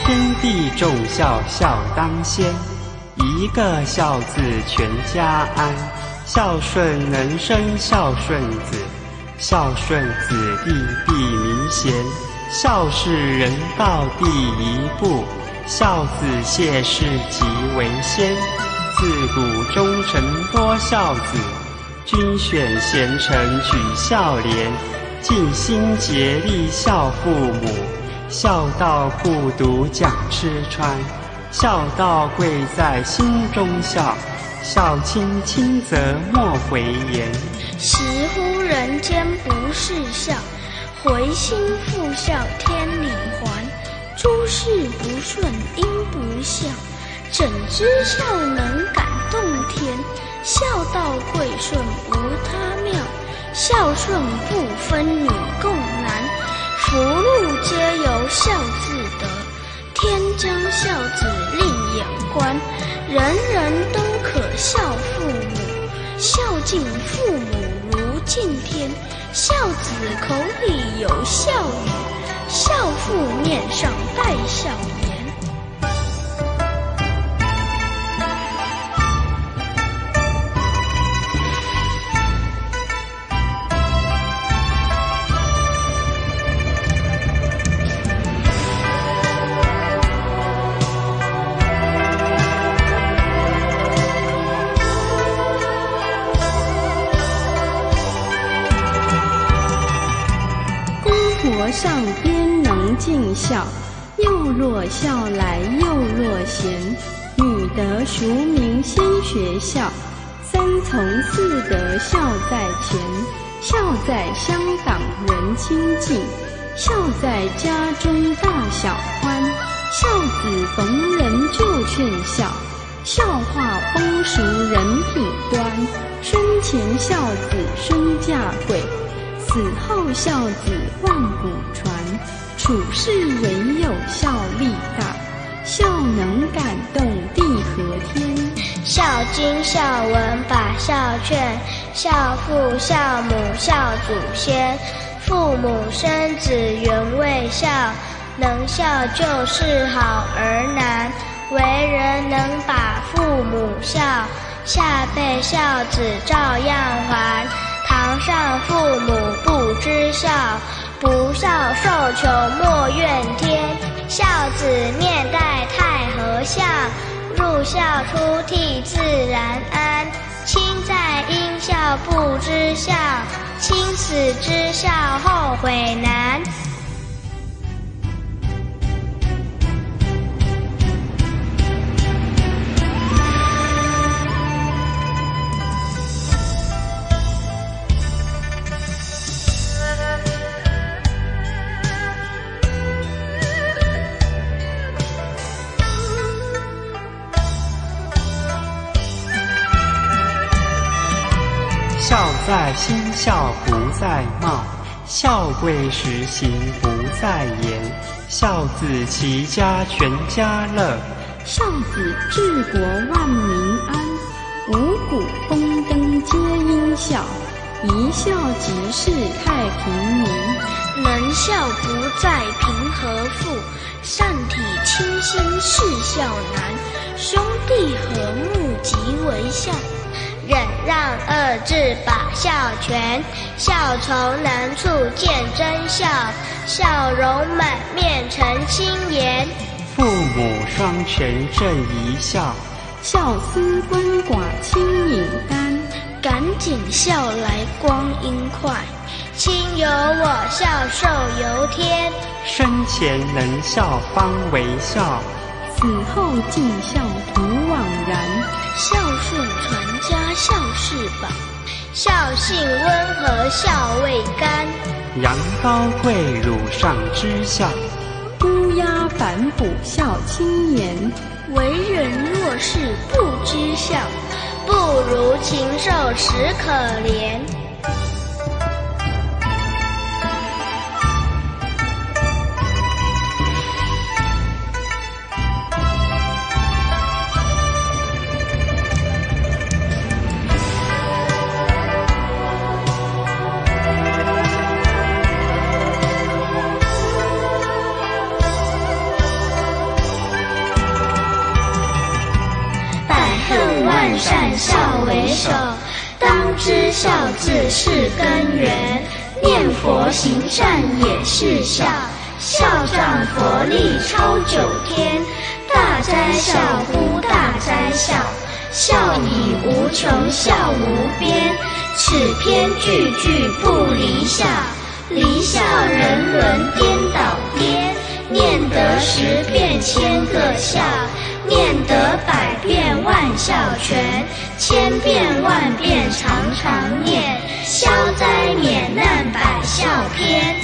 天地重孝，孝当先。一个孝字全家安，孝顺能生孝顺子，孝顺子弟必名贤。孝是人道第一步，孝子谢氏即为先。自古忠臣多孝子，君选贤臣举孝廉。尽心竭力孝父母，孝道不独讲吃穿。孝道贵在心中孝，孝亲亲则莫回言。时乎人间不是孝，回心复孝天理还。诸事不顺因不孝，怎知孝能感动天？孝道贵顺无他妙，孝顺不分女共男。福禄皆由孝自得，天将孝子令眼观。人人都可孝父母，孝敬父母如敬天。孝子口里有孝语，孝父面上带孝颜。上边能尽孝，幼若孝来幼若贤。女德淑名先学孝，三从四德孝在前。孝在乡党人亲近，孝在家中大小欢。孝子逢人就劝孝，孝化风俗人品端。生前孝子身价贵，死后孝子万古传。处世唯有孝力大，孝能感动地和天。孝经孝文把孝劝，孝父孝母孝祖先。父母生子原为孝，能孝就是好儿男。为人能把父母孝，下辈孝子照样还。堂上父母不知孝，不孝受穷莫怨天。孝子面带太和相，入孝出悌自然安。亲在因孝不知孝，亲死知孝后悔难。孝在心，孝不在貌，孝贵实行不在言。孝子齐家全家乐，孝子治国万民安。五谷丰登皆因孝，一孝即是太平年。能孝不在贫和富，善体亲心是孝难。兄弟和睦即为孝，忍让二字把孝全。孝从难处见真孝，笑容满面成亲颜。父母双全正一孝，孝思鳏寡亲引单。赶紧孝来光阴快，亲由我孝受由天。生前能孝方为孝，死后尽孝徒枉然。孝顺传家孝是宝，孝性温和孝未干。羊羔跪乳上知孝，乌鸦反哺孝亲言。为人若是不知孝，不如禽兽实可怜。受。当知孝字是根源，念佛行善也是孝。孝仗佛力超9天，大哉孝乎大哉孝！孝以无穷，孝无边。此篇句句不离孝，离孝人伦颠倒颠。念得10遍1000个孝，念得100遍万孝全，1000遍万遍常常念，消灾免难百孝篇。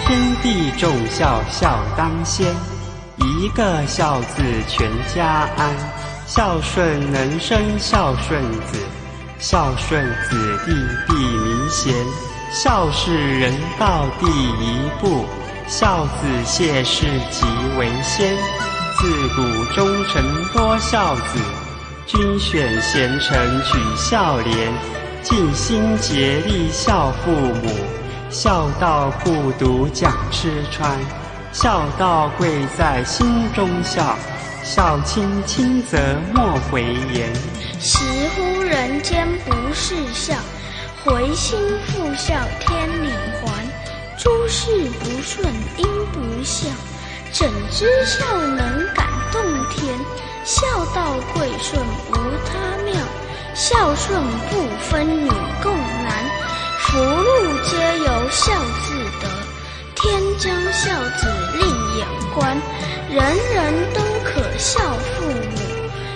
天地众孝，孝当先。一个孝字，全家安。孝顺能生孝顺子，孝顺子弟必名贤。孝是人道第一步，孝子谢氏即为先。自古忠臣多孝子，君选贤臣举孝廉。尽心竭力孝父母，孝道不独讲吃穿。孝道贵在心中孝，孝亲亲则莫回言。时乎人间不是孝，回心复孝天理还。诸事不顺因不孝，怎知孝能感动天？孝道贵顺无他妙，孝顺不分女共男。福禄皆由孝字得，天将孝子令眼观。人人都可孝父母，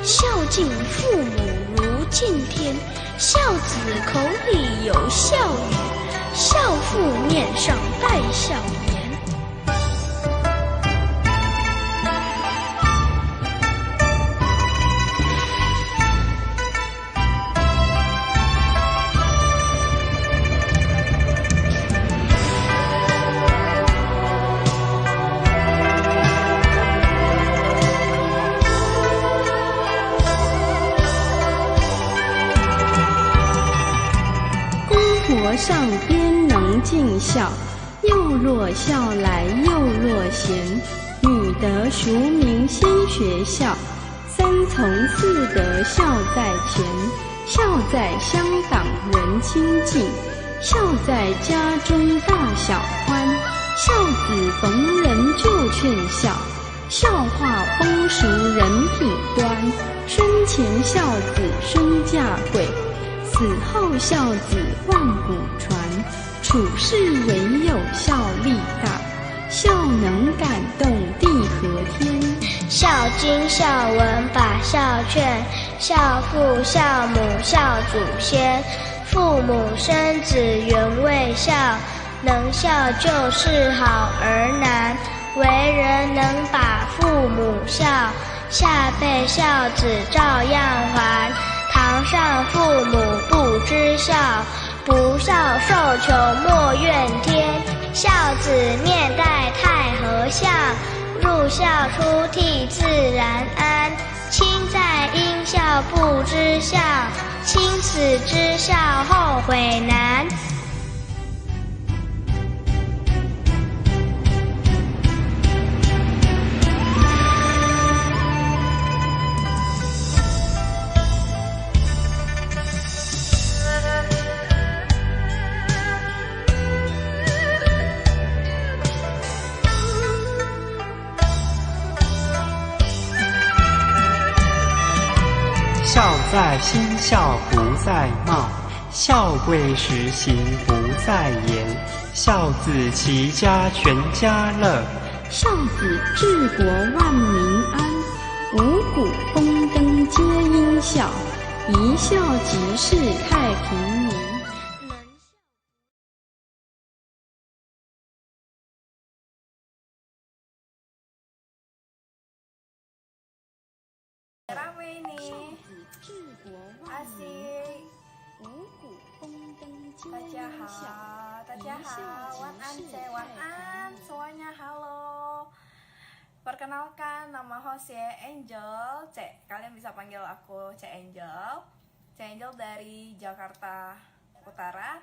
孝敬父母如敬天。孝子口里有孝语，孝父面上带孝颜。上边能尽孝，幼若孝来幼若贤。女德孰名先学孝，三从四德孝在前。孝在乡党人亲近，孝在家中大小欢。孝子逢人就劝孝，孝化风俗人品端。生前孝子身价贵，死后孝子万古传。处世唯有孝力大，孝能感动地和天。孝经孝文把孝劝，孝父孝母孝祖先。父母生子原为孝，能孝就是好儿男。为人能把父母孝，下辈孝子照样还。堂上父母不知孝，不孝受穷莫怨天。孝子面戴太和相，入孝出悌自然安。亲在因孝不知孝，亲死知孝后悔难。孝在心，孝不在貌；孝贵实行，不在言。孝子齐家全家乐，孝子治国万民安，五谷丰登皆因孝，一孝即是太平年。Rame ini, asik. 五谷丰登皆 Dadah, 因孝， dadah, wan an, wan an, semuanya halo. Perkenalkan, nama host Angel, Cek. Kalian bisa panggil aku Cek Angel. Cek Angel dari Jakarta Utara,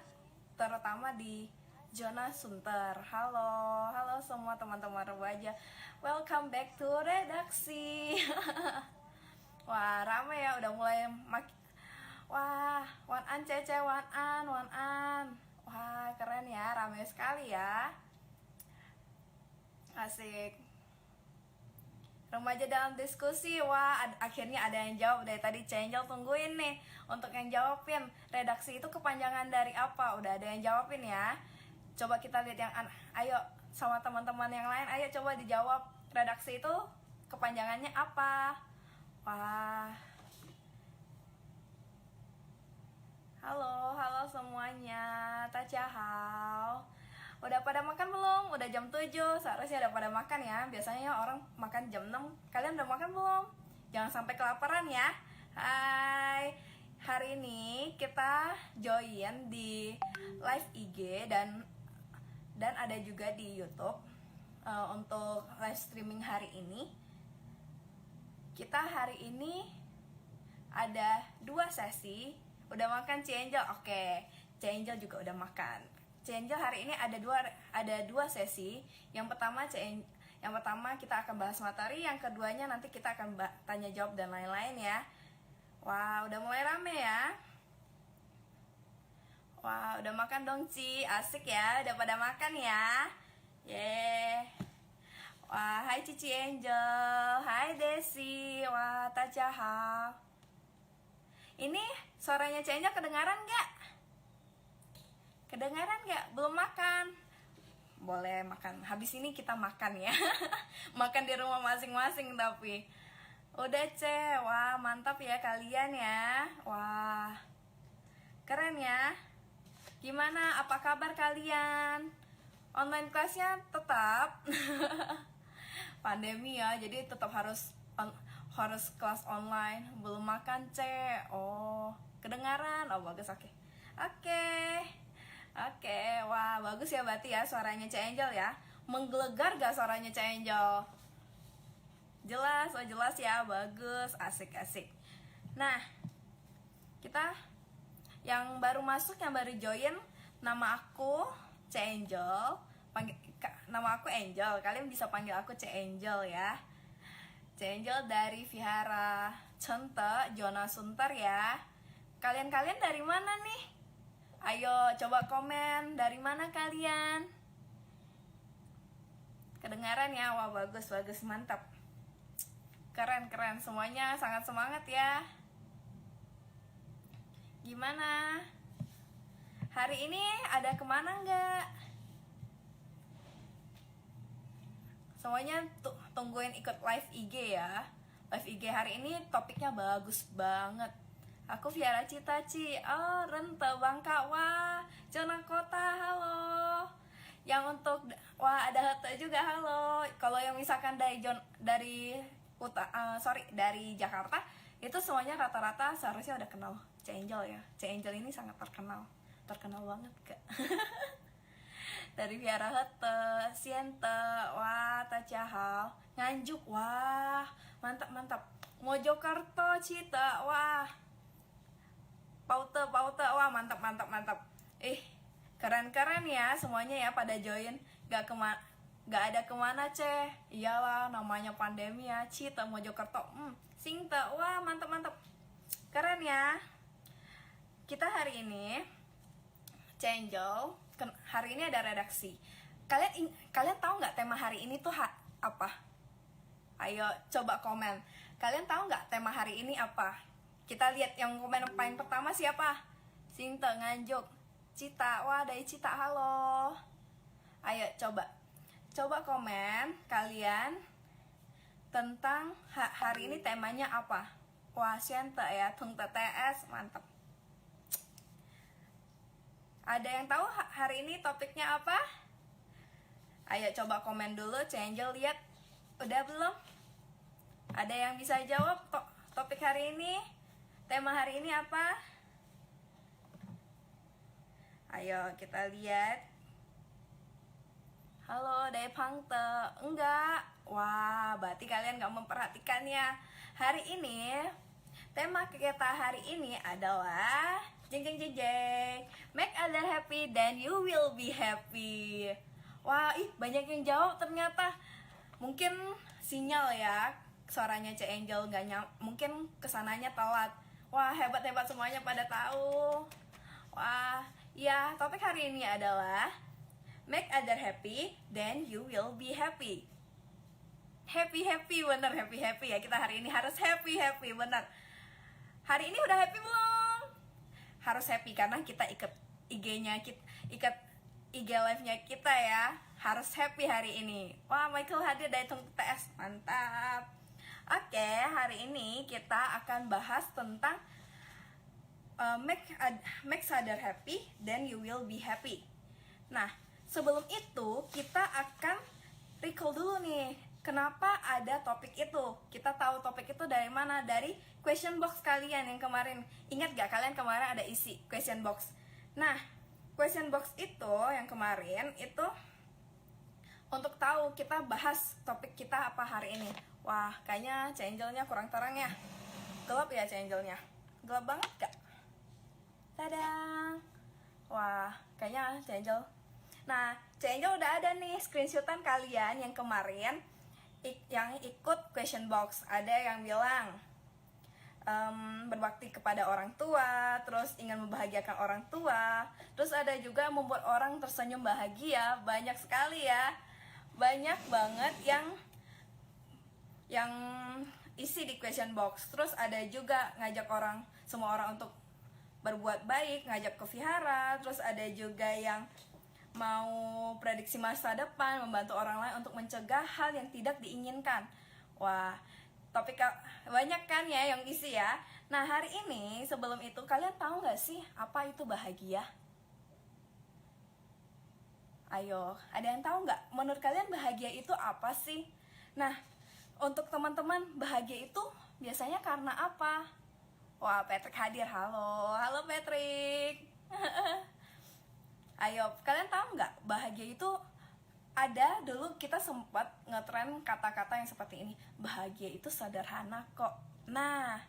terutama di zona Sunter. Halo, halo semua teman-teman remaja. Welcome back to redaksi. Wah, rame ya, udah mulai wah, wan an Cece, wan an. Wah, keren ya, rame sekali ya. Asik. Remaja dalam diskusi, wah akhirnya ada yang jawab. Dari tadi Cengel tungguin nih untuk yang jawabin. Redaksi itu kepanjangan dari apa? Udah ada yang jawabin ya. Coba kita lihat yang ayo sama teman-teman yang lain, ayo coba dijawab. Redaksi itu kepanjangannya apa? Wah. Halo semuanya. Tachahao. Udah pada makan belum? Udah jam 7, seharusnya udah pada makan ya. Biasanya orang makan jam 6. Kalian udah makan belum? Jangan sampai kelaparan ya. Hai. Hari ini kita join di live IG dan ada juga di YouTube untuk live streaming hari ini. Kita hari ini ada 2 sesi. Udah makan Cienjel? Oke, Cienjel juga udah makan. Cienjel hari ini ada dua sesi. Yang pertama kita akan bahas materi, yang keduanya nanti kita akan tanya jawab dan lain-lain ya. Wah, udah mulai rame ya. Wah, udah makan dong Ci, asik ya, udah pada makan ya. Yeay. Wah, hai Cici Angel, hai Desi, wah Tachahao. Ini suaranya Cici Angel kedengaran nggak? Kedengaran nggak? Belum makan? Boleh makan, habis ini kita makan ya. Makan di rumah masing-masing tapi. Udah Ce, wah mantap ya kalian ya. Wah, keren ya. Gimana, apa kabar kalian? Online kelasnya tetap pandemi ya, jadi tetap harus kelas online. Belum makan C. Oh, kedengaran. Oh bagus, oke. Oke, wah bagus ya berarti ya suaranya Cek Angel ya. Menggelegar gak suaranya Cek Angel? Jelas, oh jelas ya, bagus, asik. Nah, kita yang baru masuk, yang baru join, nama aku Cek Angel. Nama aku Angel, kalian bisa panggil aku Cek Angel ya. Cek Angel dari Vihara Cente, zona Sunter ya. Kalian dari mana nih? Ayo coba komen, dari mana kalian? Kedengaran ya? Wah bagus, mantap. Keren, semuanya sangat semangat ya. Gimana? Hari ini ada kemana nggak? Semuanya tungguin ikut live IG ya. Live IG hari ini topiknya bagus banget. Aku Viara Cita Ci. Oh, Rente Bangka. Wah, zona kota. Halo. Yang untuk wah ada Hete juga. Halo. Kalau yang misalkan dari Jakarta, itu semuanya rata-rata seharusnya udah kenal Cek Angel ya. Cek Angel ini sangat terkenal banget Kak. Dari Viara Hete, Siente, wah Tachahao, Nganjuk, wah mantap. Mojokerto, Cita, wah Paute, wah mantap. Keren ya semuanya ya pada join. Gak ada kemana Ceh. Iyalah namanya pandemi ya. Cita, Mojokerto, Singte, wah mantap. Keren ya. Kita hari ini Cengel, hari ini ada redaksi. Kalian tahu nggak tema hari ini tuh apa? Ayo coba komen. Kalian tahu nggak tema hari ini apa? Kita lihat yang komen paling pertama siapa? Singte, Nganjuk, Cita. Wah dari Cita, halo. Ayo coba coba komen kalian tentang hari ini temanya apa. Wah, siente ya, tung TTS, mantap. Ada yang tahu hari ini topiknya apa? Ayo coba komen dulu, Angel lihat. Udah belum? Ada yang bisa jawab topik hari ini? Tema hari ini apa? Ayo kita lihat. Halo, Dai Pangte. Enggak. Wah, berarti kalian gak memperhatikannya. Hari ini, tema kita hari ini adalah jeng jeng jeng jeng, make other happy then you will be happy. Wah, banyak yang jawab ternyata. Mungkin sinyal ya, suaranya Cek Angel mungkin kesananya telat. Wah, hebat-hebat semuanya pada tahu. Wah, ya, topik hari ini adalah make other happy then you will be happy. Happy bener, happy ya. Kita hari ini harus happy bener. Hari ini udah happy belum? Harus happy karena kita ikat IG-nya, ikat IG live-nya kita ya. Harus happy hari ini. Wah, Michael hadir dari Tung TS, mantap. Oke, hari ini kita akan bahas tentang make other happy then you will be happy. Nah, sebelum itu kita akan recall dulu nih, kenapa ada topik itu. Kita tahu topik itu dari mana? Dari question box kalian yang kemarin. Ingat gak kalian kemarin ada isi question box? Nah, question box itu yang kemarin itu untuk tahu kita bahas topik kita apa hari ini. Wah, kayaknya Angelnya kurang terang ya. Gelap ya Angelnya? Gelap banget gak? Tadang. Wah, kayaknya Angel. Nah, Angel udah ada nih screenshotan kalian yang kemarin yang ikut question box. Ada yang bilang berbakti kepada orang tua, terus ingin membahagiakan orang tua, terus ada juga membuat orang tersenyum bahagia. Banyak sekali ya, banyak banget yang isi di question box. Terus ada juga ngajak semua orang untuk berbuat baik, ngajak ke vihara. Terus ada juga yang mau prediksi masa depan, membantu orang lain untuk mencegah hal yang tidak diinginkan. Wah, topik banyak kan ya yang isi ya. Nah, hari ini sebelum itu kalian tahu gak sih apa itu bahagia? Ayo, ada yang tahu gak? Menurut kalian bahagia itu apa sih? Nah, untuk teman-teman, bahagia itu biasanya karena apa? Wah, Patrick hadir. Halo Patrick. Ayo, kalian tahu nggak bahagia itu ada dulu kita sempat ngetren kata-kata yang seperti ini. Bahagia itu sederhana kok. Nah,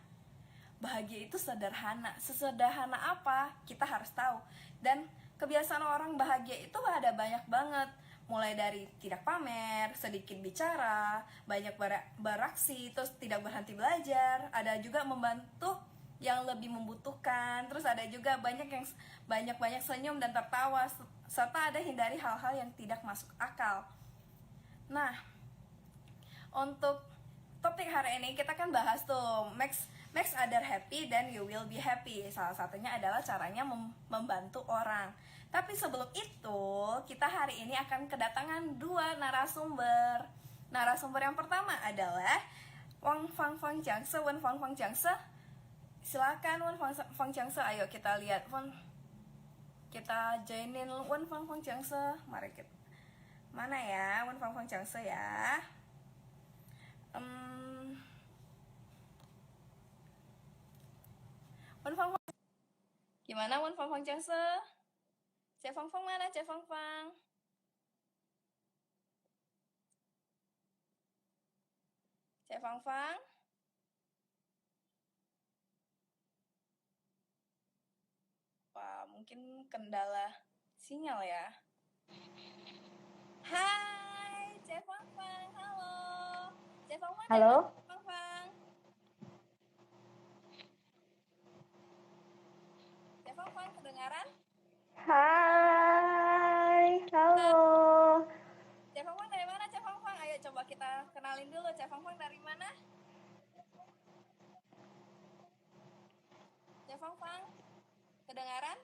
bahagia itu sederhana. Sesederhana apa? Kita harus tahu. Dan kebiasaan orang bahagia itu ada banyak banget. Mulai dari tidak pamer, sedikit bicara, banyak beraksi, terus tidak berhenti belajar. Ada juga membantu yang lebih membutuhkan. Terus ada juga banyak senyum dan tertawa, serta ada hindari hal-hal yang tidak masuk akal. Nah, untuk topik hari ini kita kan bahas tuh make other happy then you will be happy. Salah satunya adalah caranya membantu orang. Tapi sebelum itu, kita hari ini akan kedatangan 2 narasumber. Narasumber yang pertama adalah Wang Fang Jiangse. Wen Fang Jiangse, silakan Wen Fang Jiangse. Ayo kita lihat, kita joinin Wen Fang Jiangse. Mari kita, mana ya Wen Fang Jiangse ya? Wen Fang, gimana Wen Fang Jiangse? Cek Fang mana? Cek Fang. Cek Fang. Wah, mungkin kendala sinyal ya. Hai, Cek Fang. Halo. Cek Fang. Halo. Cek Fang. Cek Fang, kedengaran? Hai, halo. Cek Fang dari mana? Cek Fang. Ayo coba kita kenalin dulu. Cek Fang dari mana? Cek Fang, kedengaran?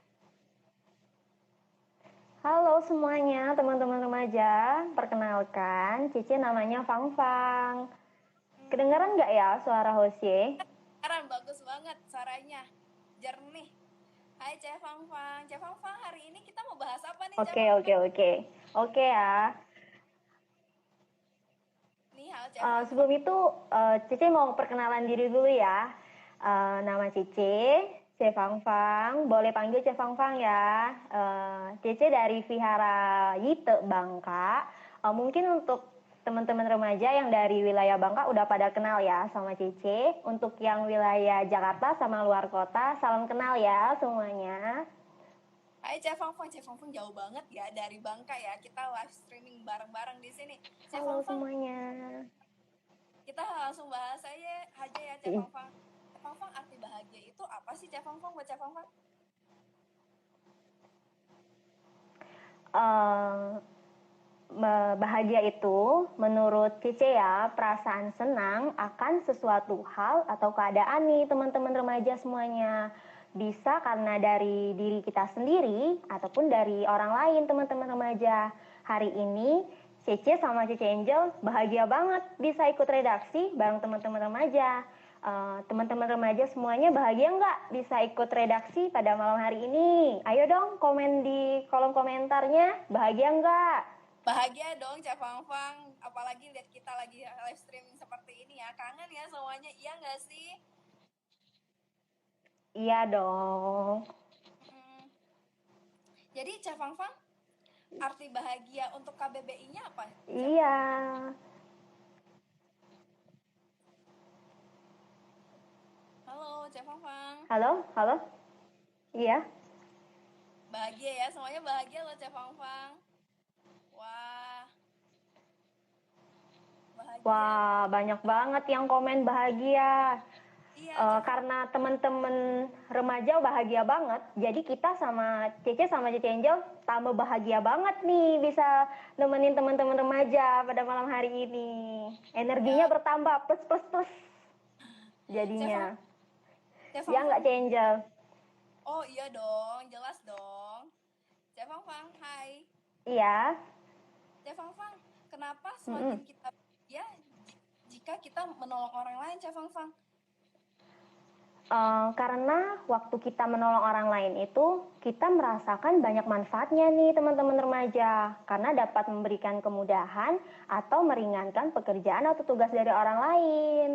Halo semuanya, teman-teman remaja. Perkenalkan, Cici namanya Fang Fang. Kedengaran nggak ya suara Hosye? Keren, bagus banget suaranya, jernih. Hai Ceh Fang Fang. Ceh Fang Fang, hari ini kita mau bahas apa nih, Ceh Oke, Fang oke, Fang? oke. Oke ya. Nih, halo Ceh Fang Fang. Sebelum itu, Cici mau perkenalan diri dulu ya. Nama Cici Fang Fang. Boleh panggil Cici Fang Fang ya. Cici dari Vihara Yite Bangka. Mungkin untuk teman-teman remaja yang dari wilayah Bangka udah pada kenal ya sama Cici. Untuk yang wilayah Jakarta sama luar kota, salam kenal ya semuanya. Hai Ceh Fang Fang. Ceh Fang Fang jauh banget ya dari Bangka ya. Kita live streaming bareng-bareng di sini. Ceh Halo Fang Fang, semuanya. kita langsung bahas aja ya Ceh Fang Fang. Ceh Fang Fang, arti bahagia itu apa sih Ceh Fang Fang buat Ceh Fang Fang? Eh, Bahagia itu menurut Cice ya perasaan senang akan sesuatu hal atau keadaan nih teman-teman remaja semuanya. Bisa karena dari diri kita sendiri ataupun dari orang lain teman-teman remaja. Hari ini Cice sama Cice Angel bahagia banget bisa ikut redaksi bareng teman-teman remaja. Teman-teman remaja semuanya bahagia nggak bisa ikut redaksi pada malam hari ini? Ayo dong komen di kolom komentarnya, bahagia nggak? Bahagia dong Ceh Fang Fang, apalagi lihat kita lagi live streaming seperti ini ya. Kangen ya semuanya, iya nggak sih? Iya dong. Jadi Ceh Fang Fang, arti bahagia untuk KBBI-nya apa? Iya. Halo Ceh Fang Fang. Halo, halo. Iya. Bahagia ya, semuanya bahagia loh Ceh Fang Fang. Wah. Bahagia. Wah, banyak banget yang komen bahagia. Iya, Karena teman-teman remaja bahagia banget, jadi kita sama Cece sama Cici Angel tambah bahagia banget nih bisa nemenin teman-teman remaja pada malam hari ini. Energinya bertambah plus plus plus jadinya. Ya nggak Cici Angel? Oh iya dong, jelas dong. Ceh Fang Fang, hai. Iya. Ceh Fang Fang, kenapa semakin kita bahagia jika kita menolong orang lain, Ceh Fang Fang? Karena waktu kita menolong orang lain itu kita merasakan banyak manfaatnya nih teman-teman remaja karena dapat memberikan kemudahan atau meringankan pekerjaan atau tugas dari orang lain.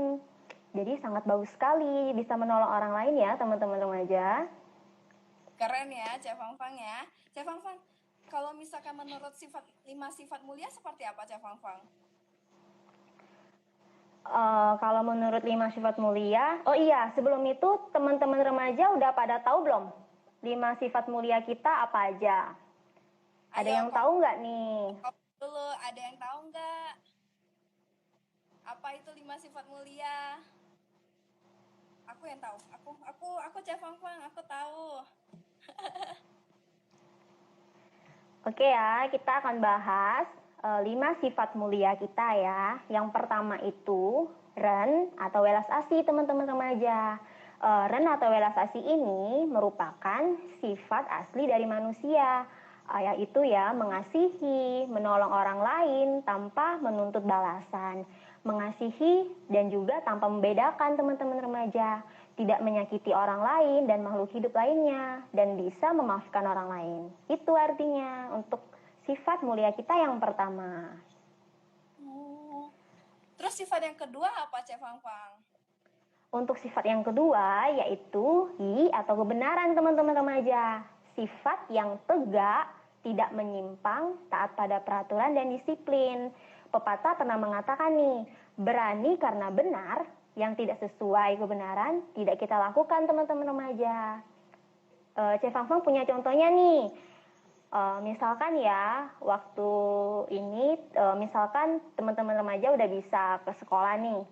Jadi sangat bagus sekali bisa menolong orang lain ya teman-teman remaja. Keren ya Ceh Fang Fang ya. Ceh Fang Fang, kalau misalkan menurut 5 sifat mulia seperti apa Ceh Fang Fang? Kalau menurut 5 sifat mulia, oh iya sebelum itu teman-teman remaja udah pada tahu belum 5 sifat mulia kita apa aja? Ada yang tahu nggak nih? Dulu ada yang tahu nggak? Apa itu 5 sifat mulia? Aku yang tahu. Aku Ceh Fang Fang, aku tahu. Oke ya, kita akan bahas 5 sifat mulia kita ya. Yang pertama itu Ren atau welas asih teman-teman remaja. Ren atau welas asih ini merupakan sifat asli dari manusia, yaitu ya mengasihi, menolong orang lain tanpa menuntut balasan, mengasihi dan juga tanpa membedakan teman-teman remaja, tidak menyakiti orang lain dan makhluk hidup lainnya, dan bisa memaafkan orang lain. Itu artinya untuk sifat mulia kita yang pertama. Terus sifat yang kedua apa Ceh Fang Fang? Untuk sifat yang kedua yaitu hi atau kebenaran teman-teman remaja. Sifat yang tegak, tidak menyimpang, taat pada peraturan dan disiplin. Pepatah pernah mengatakan nih, berani karena benar, yang tidak sesuai kebenaran tidak kita lakukan teman-teman remaja. Ceh Fang Fang punya contohnya nih. Misalkan ya, waktu ini misalkan teman-teman remaja udah bisa ke sekolah nih.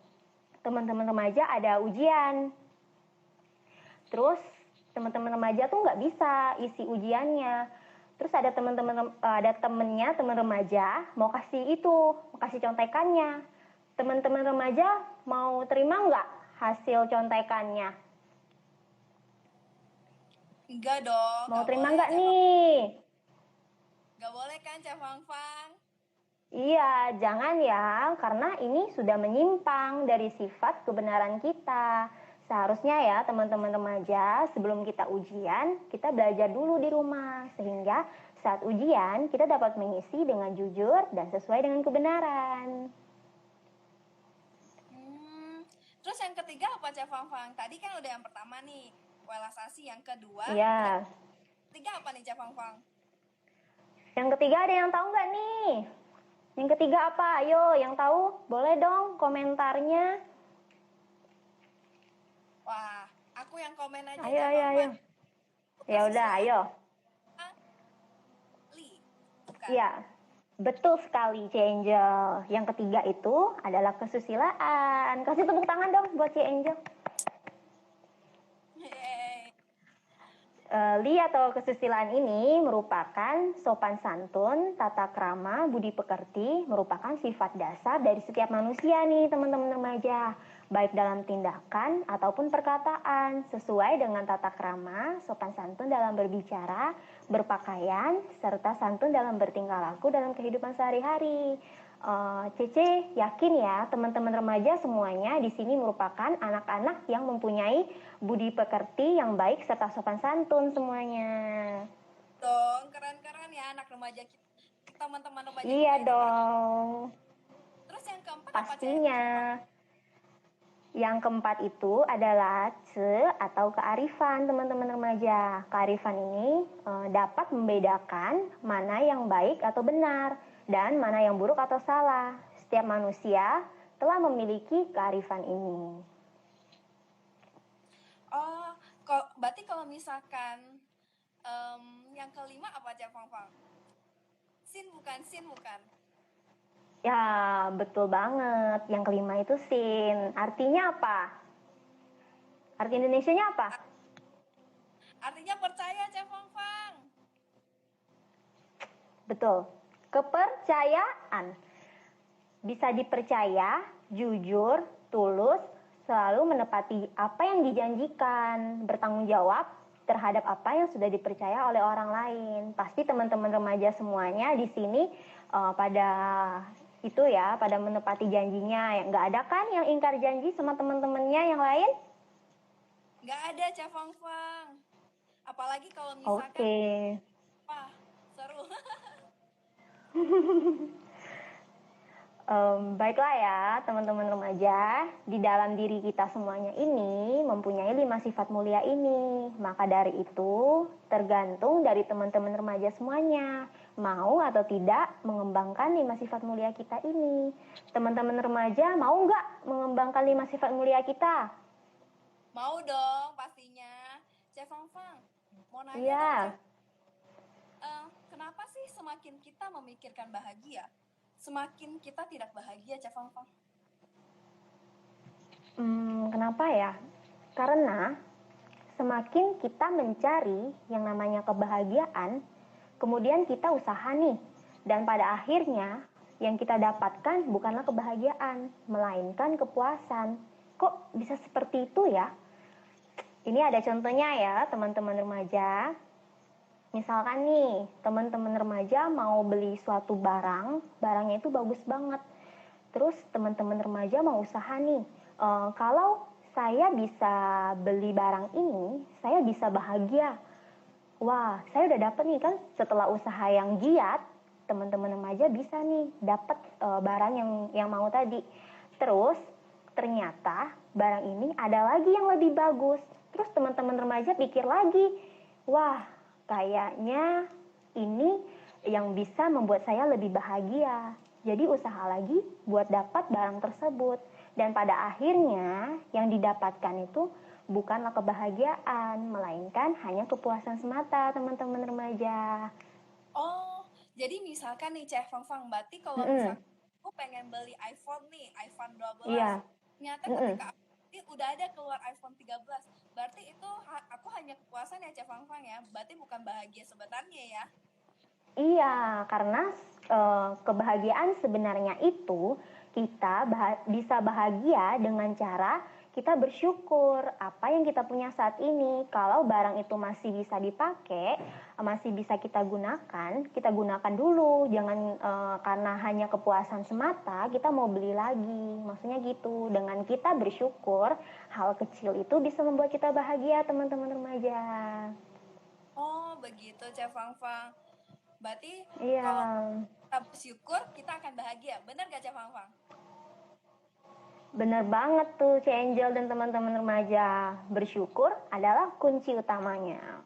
Teman-teman remaja ada ujian. Terus teman-teman remaja tuh nggak bisa isi ujiannya. Terus ada temennya teman remaja mau kasih contekannya. Teman-teman remaja mau terima nggak hasil contekannya? Enggak dong. Mau terima nggak nih? Gak boleh kan, Cak Fang Fang? Iya, jangan ya, karena ini sudah menyimpang dari sifat kebenaran kita. Seharusnya ya teman-teman remaja, sebelum kita ujian, kita belajar dulu di rumah. Sehingga saat ujian, kita dapat mengisi dengan jujur dan sesuai dengan kebenaran. Terus yang ketiga apa, Cak Fang Fang? Tadi kan udah yang pertama nih, relaksasi. Yang kedua, Iya. ketiga apa nih, Cak Fang Fang? Yang ketiga ada yang tahu nggak nih? Yang ketiga apa? Ayo, yang tahu boleh dong komentarnya. Wah, aku yang komen aja. Ayo, ayo, ayo. Ya udah, ayo. Iya, betul sekali, C Angel. Yang ketiga itu adalah kesusilaan. Kasih tepuk tangan dong buat C Angel. Li atau kesusilaan ini merupakan sopan santun, tata krama, budi pekerti, merupakan sifat dasar dari setiap manusia nih teman-teman remaja. Baik dalam tindakan ataupun perkataan, sesuai dengan tata krama, sopan santun dalam berbicara, berpakaian, serta santun dalam bertingkah laku dalam kehidupan sehari-hari. Cece yakin ya teman-teman remaja semuanya di sini merupakan anak-anak yang mempunyai budi pekerti yang baik serta sopan santun semuanya. Dong, keren-keren ya anak remaja kita, teman-teman remaja. Iya kita dong. Terus yang keempat pastinya. Yang keempat itu adalah atau kearifan teman-teman remaja. Kearifan ini dapat membedakan mana yang baik atau benar dan mana yang buruk atau salah. Setiap manusia telah memiliki kearifan ini. Oh, berarti kalau misalkan yang kelima apa, Cak Fang Fang? Sin bukan? Ya, betul banget. Yang kelima itu sin. Artinya apa? Arti Indonesianya apa? Artinya percaya, Cak Fang Fang. Betul. Kepercayaan. Bisa dipercaya, jujur, tulus, selalu menepati apa yang dijanjikan, bertanggung jawab terhadap apa yang sudah dipercaya oleh orang lain. Pasti teman-teman remaja semuanya di sini pada itu ya, pada menepati janjinya. Nggak ada kan yang ingkar janji sama teman-temannya yang lain? Nggak ada, Cak Fang Fang. Apalagi kalau misalkan wah, seru. Baiklah ya teman-teman remaja, di dalam diri kita semuanya ini mempunyai 5 sifat mulia ini. Maka dari itu tergantung dari teman-teman remaja semuanya, mau atau tidak mengembangkan 5 sifat mulia kita ini. Teman-teman remaja mau nggak mengembangkan 5 sifat mulia kita? Mau dong pastinya. Cak Fang Fang, mau nanya Iya. Kenapa sih semakin kita memikirkan bahagia, semakin kita tidak bahagia, Cak Fang Fang? Kenapa ya? Karena semakin kita mencari yang namanya kebahagiaan, kemudian kita usaha nih, dan pada akhirnya yang kita dapatkan bukanlah kebahagiaan, melainkan kepuasan. Kok bisa seperti itu ya? Ini ada contohnya ya teman-teman remaja. Misalkan nih, teman-teman remaja mau beli suatu barang, barangnya itu bagus banget. Terus teman-teman remaja mau usaha nih, kalau saya bisa beli barang ini, saya bisa bahagia. Wah, saya udah dapet nih kan, setelah usaha yang giat, teman-teman remaja bisa nih dapat barang yang mau tadi. Terus ternyata barang ini ada lagi yang lebih bagus. Terus teman-teman remaja pikir lagi, wah, kayaknya ini yang bisa membuat saya lebih bahagia. Jadi usaha lagi buat dapat barang tersebut. Dan pada akhirnya yang didapatkan itu bukanlah kebahagiaan, melainkan hanya kepuasan semata teman-teman remaja. Oh, jadi misalkan nih Cak Fang Fang, berarti kalau misalkan aku pengen beli iPhone nih, iPhone 12. Iya. Ternyata ketika udah ada keluar iPhone 13, berarti itu aku hanya kepuasan ya, Cak Fang Fang ya, berarti bukan bahagia sebenarnya ya. Iya, karena kebahagiaan sebenarnya itu kita bisa bahagia dengan cara kita bersyukur apa yang kita punya saat ini. Kalau barang itu masih bisa dipakai, masih bisa kita gunakan dulu. Jangan karena hanya kepuasan semata kita mau beli lagi. Maksudnya gitu. Dengan kita bersyukur, hal kecil itu bisa membuat kita bahagia, teman-teman remaja. Oh, begitu, Cek Fang-Fang. Berarti Iya. kalau kita bersyukur, kita akan bahagia. Benar gak, Cek Fang-Fang? Bener banget tuh, Cik Angel dan teman-teman remaja. Bersyukur adalah kunci utamanya.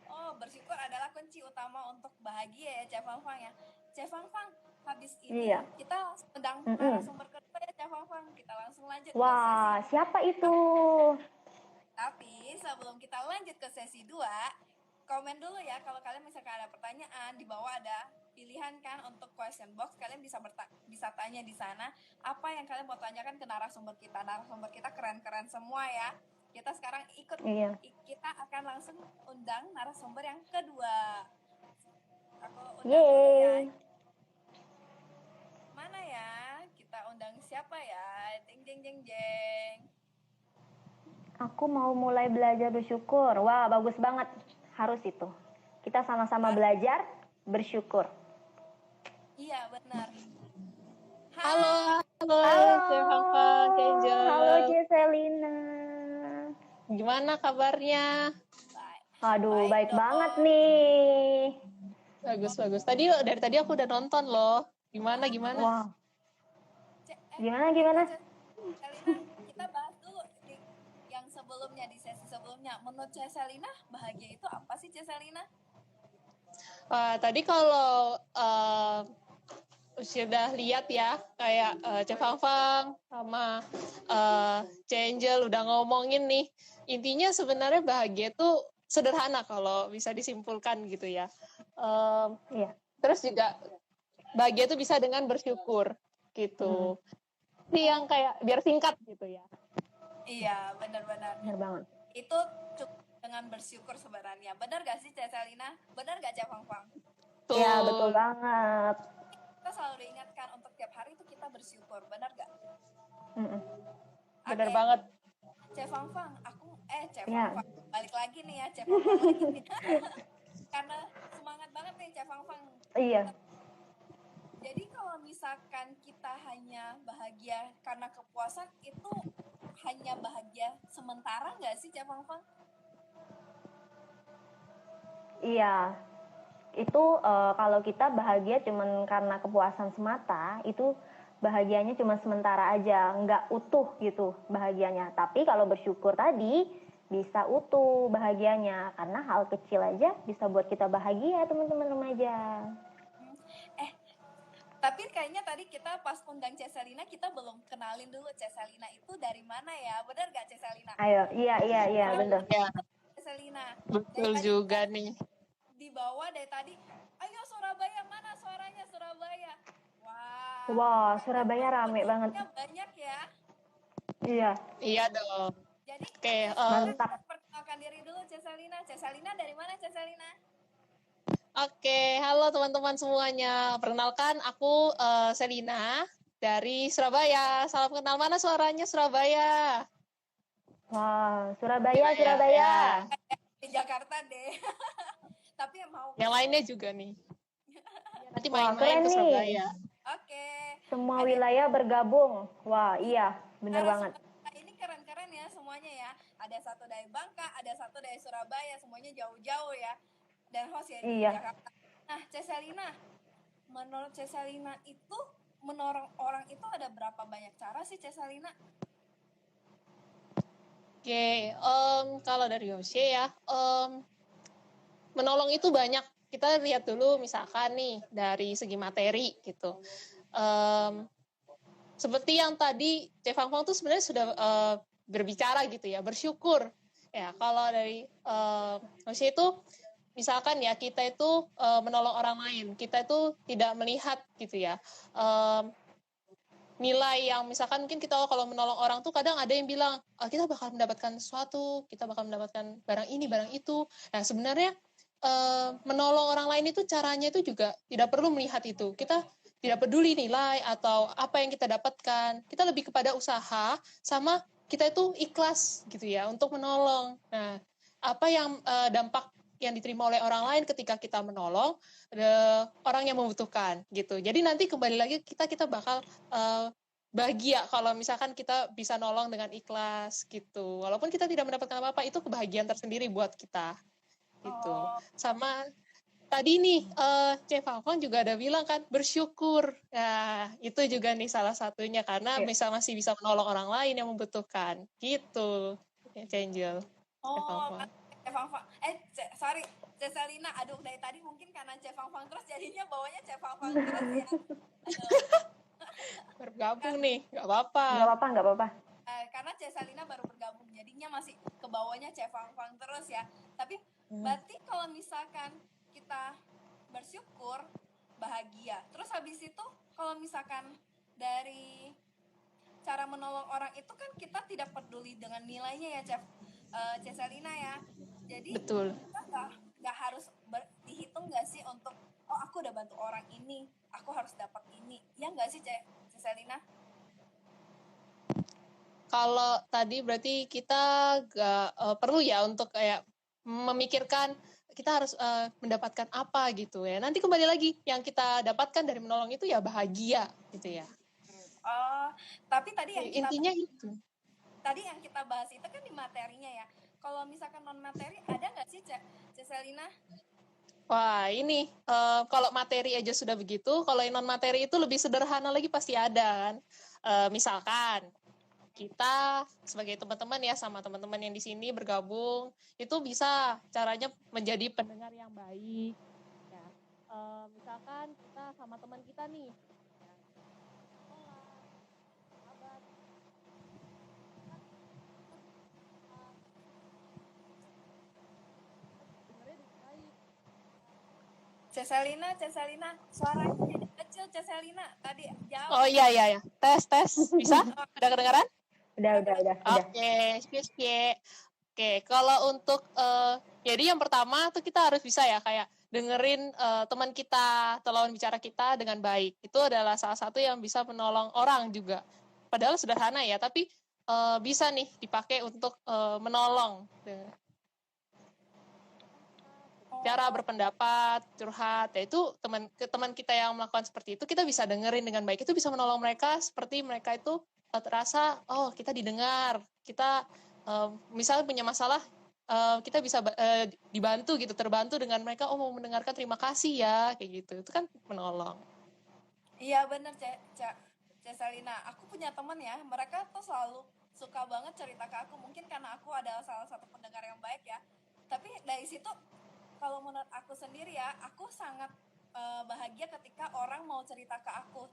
Oh, bersyukur adalah kunci utama untuk bahagia ya, Cek Fang-Fang ya. Cek Fang-Fang, habis ini Iya. kita sedang narasumber kedua ya, Cek Fang-Fang. Kita langsung lanjut ke Wah, sesi. siapa itu? Tapi sebelum kita lanjut ke sesi 2, komen dulu ya kalau kalian misalkan ada pertanyaan. Di bawah ada pilihan kan untuk question box, kalian bisa tanya di sana apa yang kalian mau tanyakan ke narasumber kita. Narasumber kita keren-keren semua ya. Kita sekarang kita akan langsung undang narasumber yang kedua. Aku undang dulu ya. Mana ya? Kita undang siapa ya? Jeng jeng jeng jeng. Aku mau mulai belajar bersyukur. Wah, bagus banget. Harus itu. Kita sama-sama belajar bersyukur. Iya, benar. Halo, Halo, Cek Fang-Fang, Cek Angel. halo Cik Selina. Gimana kabarnya? Aduh, baik dong. banget nih. Bagus. Dari tadi aku udah nonton loh. Gimana? Wah, gimana? Selina, kita bahas dulu yang sebelumnya, di sesi sebelumnya. Menurut Cek Selina, bahagia itu apa sih, Cek Selina? Tadi kalau sudah lihat ya, kayak Cek Fang-Fang sama Cek Angel udah ngomongin nih. Intinya sebenarnya bahagia itu sederhana kalau bisa disimpulkan gitu ya. Iya. Terus juga bahagia itu bisa dengan bersyukur gitu. Ini yang kayak biar singkat gitu ya. Iya, benar-benar. Benar banget. Itu cukup dengan bersyukur sebenarnya. Benar gak sih, Cek Selina? Benar gak, Cek Fang-Fang? Iya, betul banget. Kita selalu diingatkan untuk tiap hari itu kita bersyukur. Benar gak? Benar Oke. banget. Cek Fang-Fang, Cek Iya. Fang-Fang. Balik lagi nih ya, Cek Fang-Fang lagi. Karena semangat banget nih, Cek Fang-Fang. Iya. Jadi kalau misalkan kita hanya bahagia karena kepuasan, itu hanya bahagia sementara nggak sih, Cek Fang-Fang? Iya. Itu kalau kita bahagia cuman karena kepuasan semata, itu bahagianya cuma sementara aja, nggak utuh gitu bahagianya. Tapi kalau bersyukur tadi, bisa utuh bahagianya. Karena hal kecil aja bisa buat kita bahagia, teman-teman remaja. Tapi kayaknya tadi kita pas undang Cek Selina, kita belum kenalin dulu Cek Selina itu dari mana ya. Benar gak, Cek Selina? Ayo, iya, bener. Ya, Cek Selina. betul juga nih. Di bawah dari tadi, ayo Surabaya, mana suaranya Surabaya? Wah, Surabaya rame banget. Banyak ya. Iya. Iya dong. Jadi, Oke, mantap. perkenalkan diri dulu Cek Selina. Cek Selina dari mana, Cek Selina? Oke, halo teman-teman semuanya. Perkenalkan, aku Selina dari Surabaya. Salam kenal, mana suaranya Surabaya? Wah, Surabaya. Ya. Di Jakarta deh. Tapi mau. Yang lainnya juga nih. Nanti Wah, main-main keren ke nih. Surabaya. Oke. Semua wilayah bergabung. Wah, iya, bener banget. Ini keren-keren ya semuanya ya. Ada satu dari Bangka, ada satu dari Surabaya, semuanya jauh-jauh ya. Dan host ya di Jakarta. Nah, Cek Selina, menurut Cek Selina itu menolong orang itu ada berapa banyak cara sih, Cek Selina? Oke, kalau dari Yoshe ya, menolong itu banyak. Kita lihat dulu misalkan nih dari segi materi gitu. Seperti yang tadi Cek Fang-Fang tuh sebenarnya sudah berbicara gitu ya, bersyukur. Ya, kalau dari Yoshe itu misalkan ya kita itu menolong orang lain, kita itu tidak melihat gitu ya. Nilai yang misalkan mungkin kita kalau menolong orang tuh kadang ada yang bilang kita bakal mendapatkan sesuatu, kita bakal mendapatkan barang ini, barang itu. Nah sebenarnya menolong orang lain itu caranya itu juga tidak perlu melihat itu. Kita tidak peduli nilai atau apa yang kita dapatkan. Kita lebih kepada usaha sama kita itu ikhlas gitu ya untuk menolong. Nah, apa yang dampak yang diterima oleh orang lain ketika kita menolong orang yang membutuhkan gitu. Jadi nanti kembali lagi kita bakal bahagia kalau misalkan kita bisa nolong dengan ikhlas gitu. Walaupun kita tidak mendapatkan apa-apa, itu kebahagiaan tersendiri buat kita gitu. Sama tadi nih Cek Fangfang juga ada bilang kan bersyukur. Nah, itu juga nih salah satunya karena masih bisa menolong orang lain yang membutuhkan gitu. Ya, Angel. Cek Fangfang. Sorry, Cek Selina. Aduh, dari tadi mungkin karena Cek Fangfang terus jadinya bawanya Cek Fangfang terus ya. Bergabung nih, nggak apa-apa. Nggak apa-apa. Karena Cek Selina baru bergabung, jadinya masih ke bawahnya Cek Fangfang terus ya. Tapi berarti kalau misalkan kita bersyukur, bahagia. Terus habis itu kalau misalkan dari cara menolong orang itu kan kita tidak peduli dengan nilainya ya, Cek Selina ya. Jadi betul. Kita nggak harus dihitung nggak sih untuk aku udah bantu orang ini, aku harus dapat ini. Ya nggak sih Cek Selina? Kalau tadi berarti kita nggak perlu ya untuk kayak memikirkan kita harus mendapatkan apa gitu ya. Nanti kembali lagi yang kita dapatkan dari menolong itu ya bahagia gitu ya. Tapi tadi yang intinya itu. Tadi yang kita bahas itu kan di materinya ya. Kalau misalkan non materi ada nggak sih Cek Selina? Wah ini kalau materi aja sudah begitu, kalau yang non materi itu lebih sederhana lagi pasti ada kan. Misalkan kita sebagai teman-teman ya sama teman-teman yang di sini bergabung itu bisa caranya menjadi pendengar yang baik ya. Misalkan kita sama teman kita nih ya, sahabat Cek Selina, suaranya jadi kecil Cek Selina. Tadi jauh. Oh iya. Tes. Bisa? Udah kedengaran? Udah. Oke, kalau untuk jadi yang pertama tuh kita harus bisa ya kayak dengerin teman kita atau lawan bicara kita dengan baik. Itu adalah salah satu yang bisa menolong orang juga. Padahal sederhana ya, tapi bisa nih dipakai untuk menolong. Cara berpendapat, curhat, ya itu teman kita yang melakukan seperti itu kita bisa dengerin dengan baik, itu bisa menolong mereka seperti mereka itu terasa kita didengar, kita misalnya punya masalah kita bisa dibantu gitu, terbantu dengan mereka mau mendengarkan, terima kasih ya kayak gitu, itu kan menolong. Iya bener Cek Selina, aku punya teman ya, mereka tuh selalu suka banget cerita ke aku, mungkin karena aku adalah salah satu pendengar yang baik ya, tapi dari situ kalau menurut aku sendiri ya, aku sangat bahagia ketika orang mau cerita ke aku.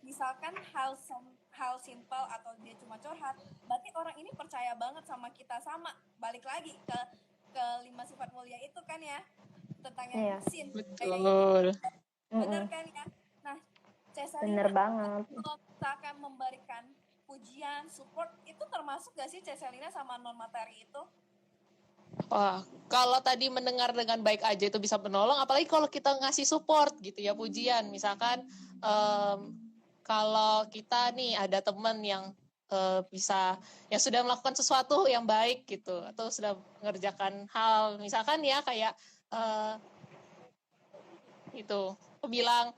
Misalkan hal simpel atau dia cuma curhat, berarti orang ini percaya banget sama kita. Sama balik lagi ke 5 sifat mulia itu kan ya, tentang yang sin. Betul. Bener kan ya? Nah, Cek Selina, bener banget. Kalau kita akan memberikan pujian, support, itu termasuk gak sih Cek Selina sama non materi itu? Wah, kalau tadi mendengar dengan baik aja itu bisa menolong, apalagi kalau kita ngasih support gitu ya, pujian. Misalkan kalau kita nih ada teman yang yang sudah melakukan sesuatu yang baik gitu, atau sudah mengerjakan hal, misalkan ya kayak itu, aku bilang,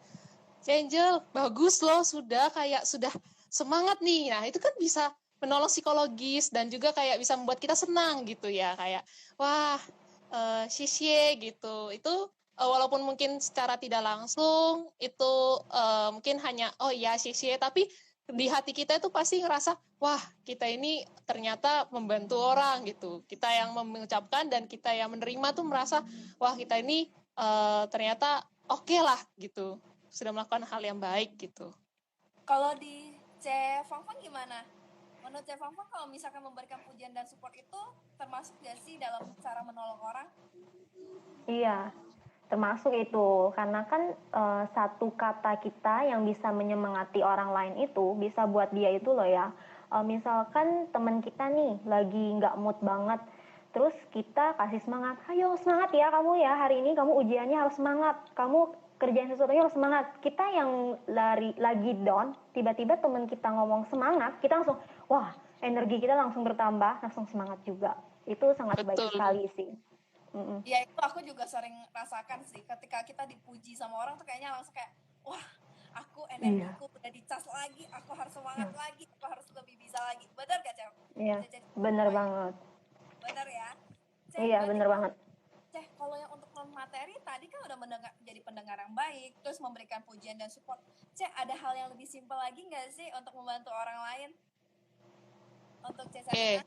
Angel, bagus loh, sudah semangat nih. Nah, itu kan bisa menolong psikologis dan juga kayak bisa membuat kita senang gitu ya, kayak wah xie gitu. Itu walaupun mungkin secara tidak langsung itu mungkin hanya oh ya xie, tapi di hati kita itu pasti ngerasa wah kita ini ternyata membantu orang gitu. Kita yang mengucapkan dan kita yang menerima tuh merasa wah kita ini ternyata oke lah gitu, sudah melakukan hal yang baik gitu. Kalau di Cek Fangfang gimana? Menurut Cek Fangfang kalau misalkan memberikan pujian dan support itu termasuk gak sih dalam cara menolong orang? Iya, termasuk itu. Karena kan satu kata kita yang bisa menyemangati orang lain itu bisa buat dia itu loh ya. Misalkan teman kita nih lagi nggak mood banget, terus kita kasih semangat, ayo semangat ya kamu ya, hari ini kamu ujiannya harus semangat, kamu kerjain sesuatunya harus semangat. Kita yang lagi down, tiba-tiba teman kita ngomong semangat, kita langsung, wah energi kita langsung bertambah, langsung semangat juga. Itu sangat baik Betul. sekali sih. Mm-mm. Ya itu aku juga sering rasakan sih, ketika kita dipuji sama orang tuh kayaknya langsung kayak, wah aku energiku udah dicas lagi, aku harus semangat lagi, aku harus lebih bisa lagi. Benar gak Ceh? Iya, Ceh, bener banget. benar ya? Ceh, Iya, berarti bener banget. Ceh, kalau yang untuk non materi tadi kan udah jadi pendengar yang baik, terus memberikan pujian dan support. Ceh, ada hal yang lebih simpel lagi nggak sih untuk membantu orang lain? Untuk Ceh Sarina?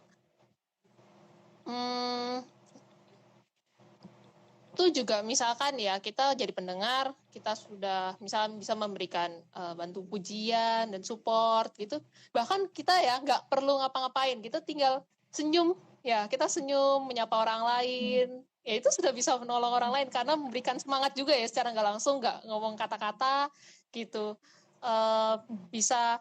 Itu juga misalkan ya kita jadi pendengar, kita sudah misalnya bisa memberikan bantu pujian dan support gitu, bahkan kita ya nggak perlu ngapa-ngapain, kita tinggal senyum ya, kita senyum menyapa orang lain ya, itu sudah bisa menolong orang lain karena memberikan semangat juga ya, secara nggak langsung, nggak ngomong kata-kata gitu. Bisa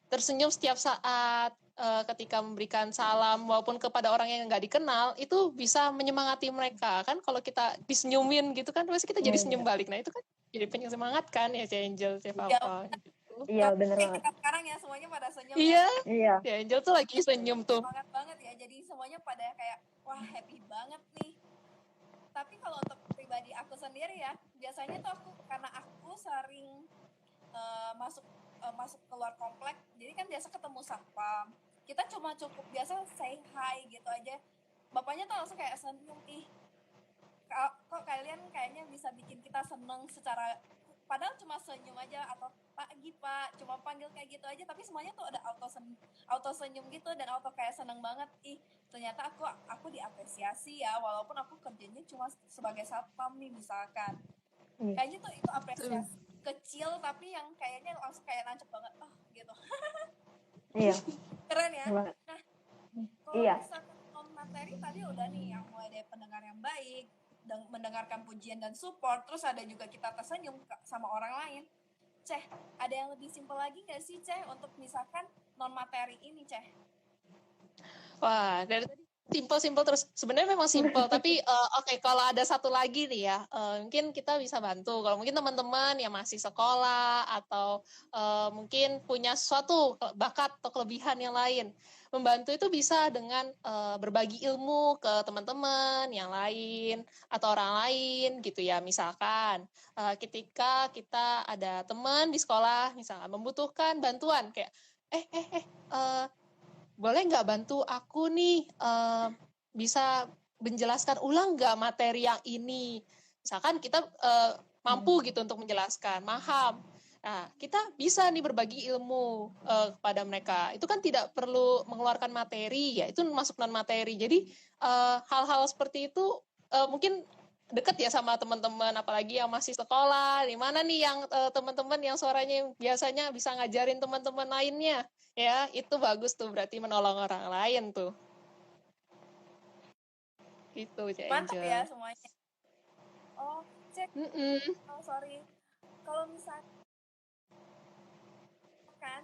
tersenyum setiap saat ketika memberikan salam walaupun kepada orang yang nggak dikenal, itu bisa menyemangati mereka kan. Kalau kita disenyumin gitu kan pasti kita jadi senyum balik, nah itu kan jadi penyemangat kan ya, Cek Angel, Cek Papa gitu. Iya, bener banget. Kita sekarang ya semuanya pada senyum Iya, ya. Cek Angel tuh lagi senyum tuh. Semangat banget ya, jadi semuanya pada kayak wah happy banget nih. Tapi kalau untuk pribadi aku sendiri ya, biasanya tuh karena aku sering masuk keluar komplek, jadi kan biasa ketemu satpam, kita cuma cukup biasa say hi gitu aja, bapaknya tuh langsung kayak senyum, ih kok kalian kayaknya bisa bikin kita seneng secara, padahal cuma senyum aja, atau pagi pak, cuma panggil kayak gitu aja, tapi semuanya tuh ada auto senyum gitu, dan auto kayak seneng banget, ih ternyata aku diapresiasi ya, walaupun aku kerjanya cuma sebagai satpam nih misalkan. Kayaknya tuh itu apresiasi kecil tapi yang kayaknya langsung kayak nancep banget, gitu. Iya. Keren ya. Nah, kalau misalkan non materi tadi udah nih, yang mulai dari pendengar yang baik, mendengarkan pujian dan support, terus ada juga kita tersenyum sama orang lain. Ceh, ada yang lebih simpel lagi nggak sih Ceh untuk misalkan non materi ini Ceh? Wah, dari tadi simpel terus, sebenarnya memang simpel tapi oke, kalau ada satu lagi nih ya, mungkin kita bisa bantu kalau mungkin teman-teman yang masih sekolah atau mungkin punya suatu bakat atau kelebihan yang lain, membantu itu bisa dengan berbagi ilmu ke teman-teman yang lain atau orang lain gitu ya. Misalkan ketika kita ada teman di sekolah misalkan membutuhkan bantuan kayak boleh nggak bantu aku nih, bisa menjelaskan ulang nggak materi yang ini, misalkan kita mampu gitu untuk menjelaskan, paham. Nah, kita bisa nih berbagi ilmu kepada mereka. Itu kan tidak perlu mengeluarkan materi ya, itu masuk non materi. Jadi hal-hal seperti itu mungkin deket ya sama teman-teman, apalagi yang masih sekolah. Di mana nih yang teman-teman yang suaranya biasanya bisa ngajarin teman-teman lainnya ya, itu bagus tuh, berarti menolong orang lain tuh. Gitu, Cek Angel. Mantap ya semuanya. Oh, Cek. Sorry. Kalau misalkan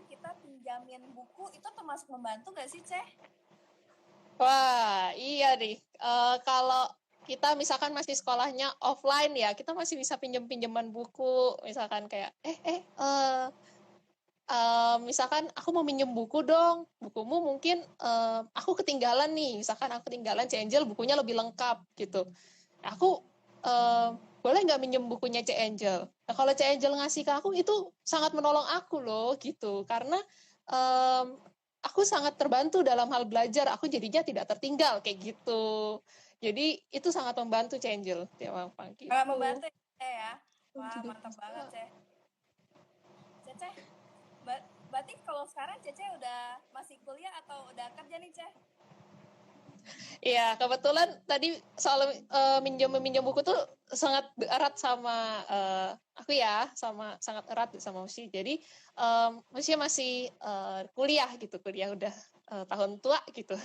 kita pinjamin buku, itu termasuk membantu nggak sih, Ceh? Wah, iya nih. Kalau kita misalkan masih sekolahnya offline ya, kita masih bisa pinjaman buku, misalkan kayak misalkan aku mau minjem buku dong, bukumu mungkin aku ketinggalan nih, misalkan aku ketinggalan, Cek Angel bukunya lebih lengkap gitu, aku boleh nggak minjem bukunya Cek Angel? Nah, kalau Cek Angel ngasih ke aku, itu sangat menolong aku loh gitu, karena aku sangat terbantu dalam hal belajar, aku jadinya tidak tertinggal kayak gitu. Jadi itu sangat membantu, Cek Angel. Gitu. Membantu ya. Wah, mantap banget, Ceh. Cece, berarti kalau sekarang Cece udah masih kuliah atau udah kerja nih, Ceh? Iya, kebetulan tadi soal minjem buku tuh sangat erat sama aku ya, sangat erat sama Usi. Jadi Usi masih kuliah udah tahun tua gitu,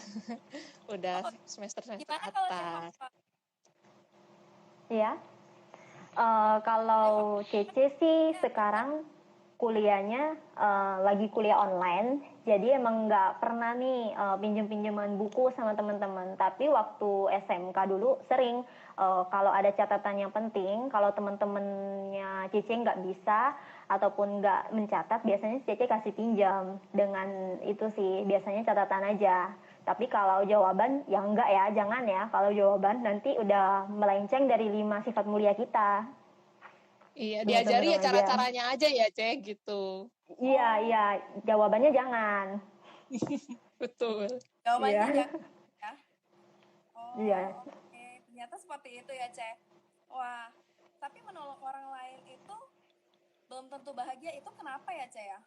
udah semester atas. Iya, kalau Cece sih sekarang kuliahnya lagi kuliah online, jadi emang nggak pernah nih pinjem-pinjeman buku sama teman-teman. Tapi waktu SMK dulu sering kalau ada catatan yang penting, kalau teman-temannya Cece nggak bisa ataupun nggak mencatat, biasanya Cece kasih pinjam. Dengan itu sih, biasanya catatan aja. Tapi kalau jawaban, ya enggak ya, jangan ya. Kalau jawaban nanti udah melenceng dari 5 sifat mulia kita. Iya, Gitu, diajari ya teman-teman aja. cara-caranya aja ya, Cek, gitu. Iya, jawabannya jangan. Betul. Jawabannya Iya. jangan ya. Oh, Iya. oke. Ternyata seperti itu ya, Ce. Wah, tapi menolong orang lain itu belum tentu bahagia, itu kenapa ya, Ce ya?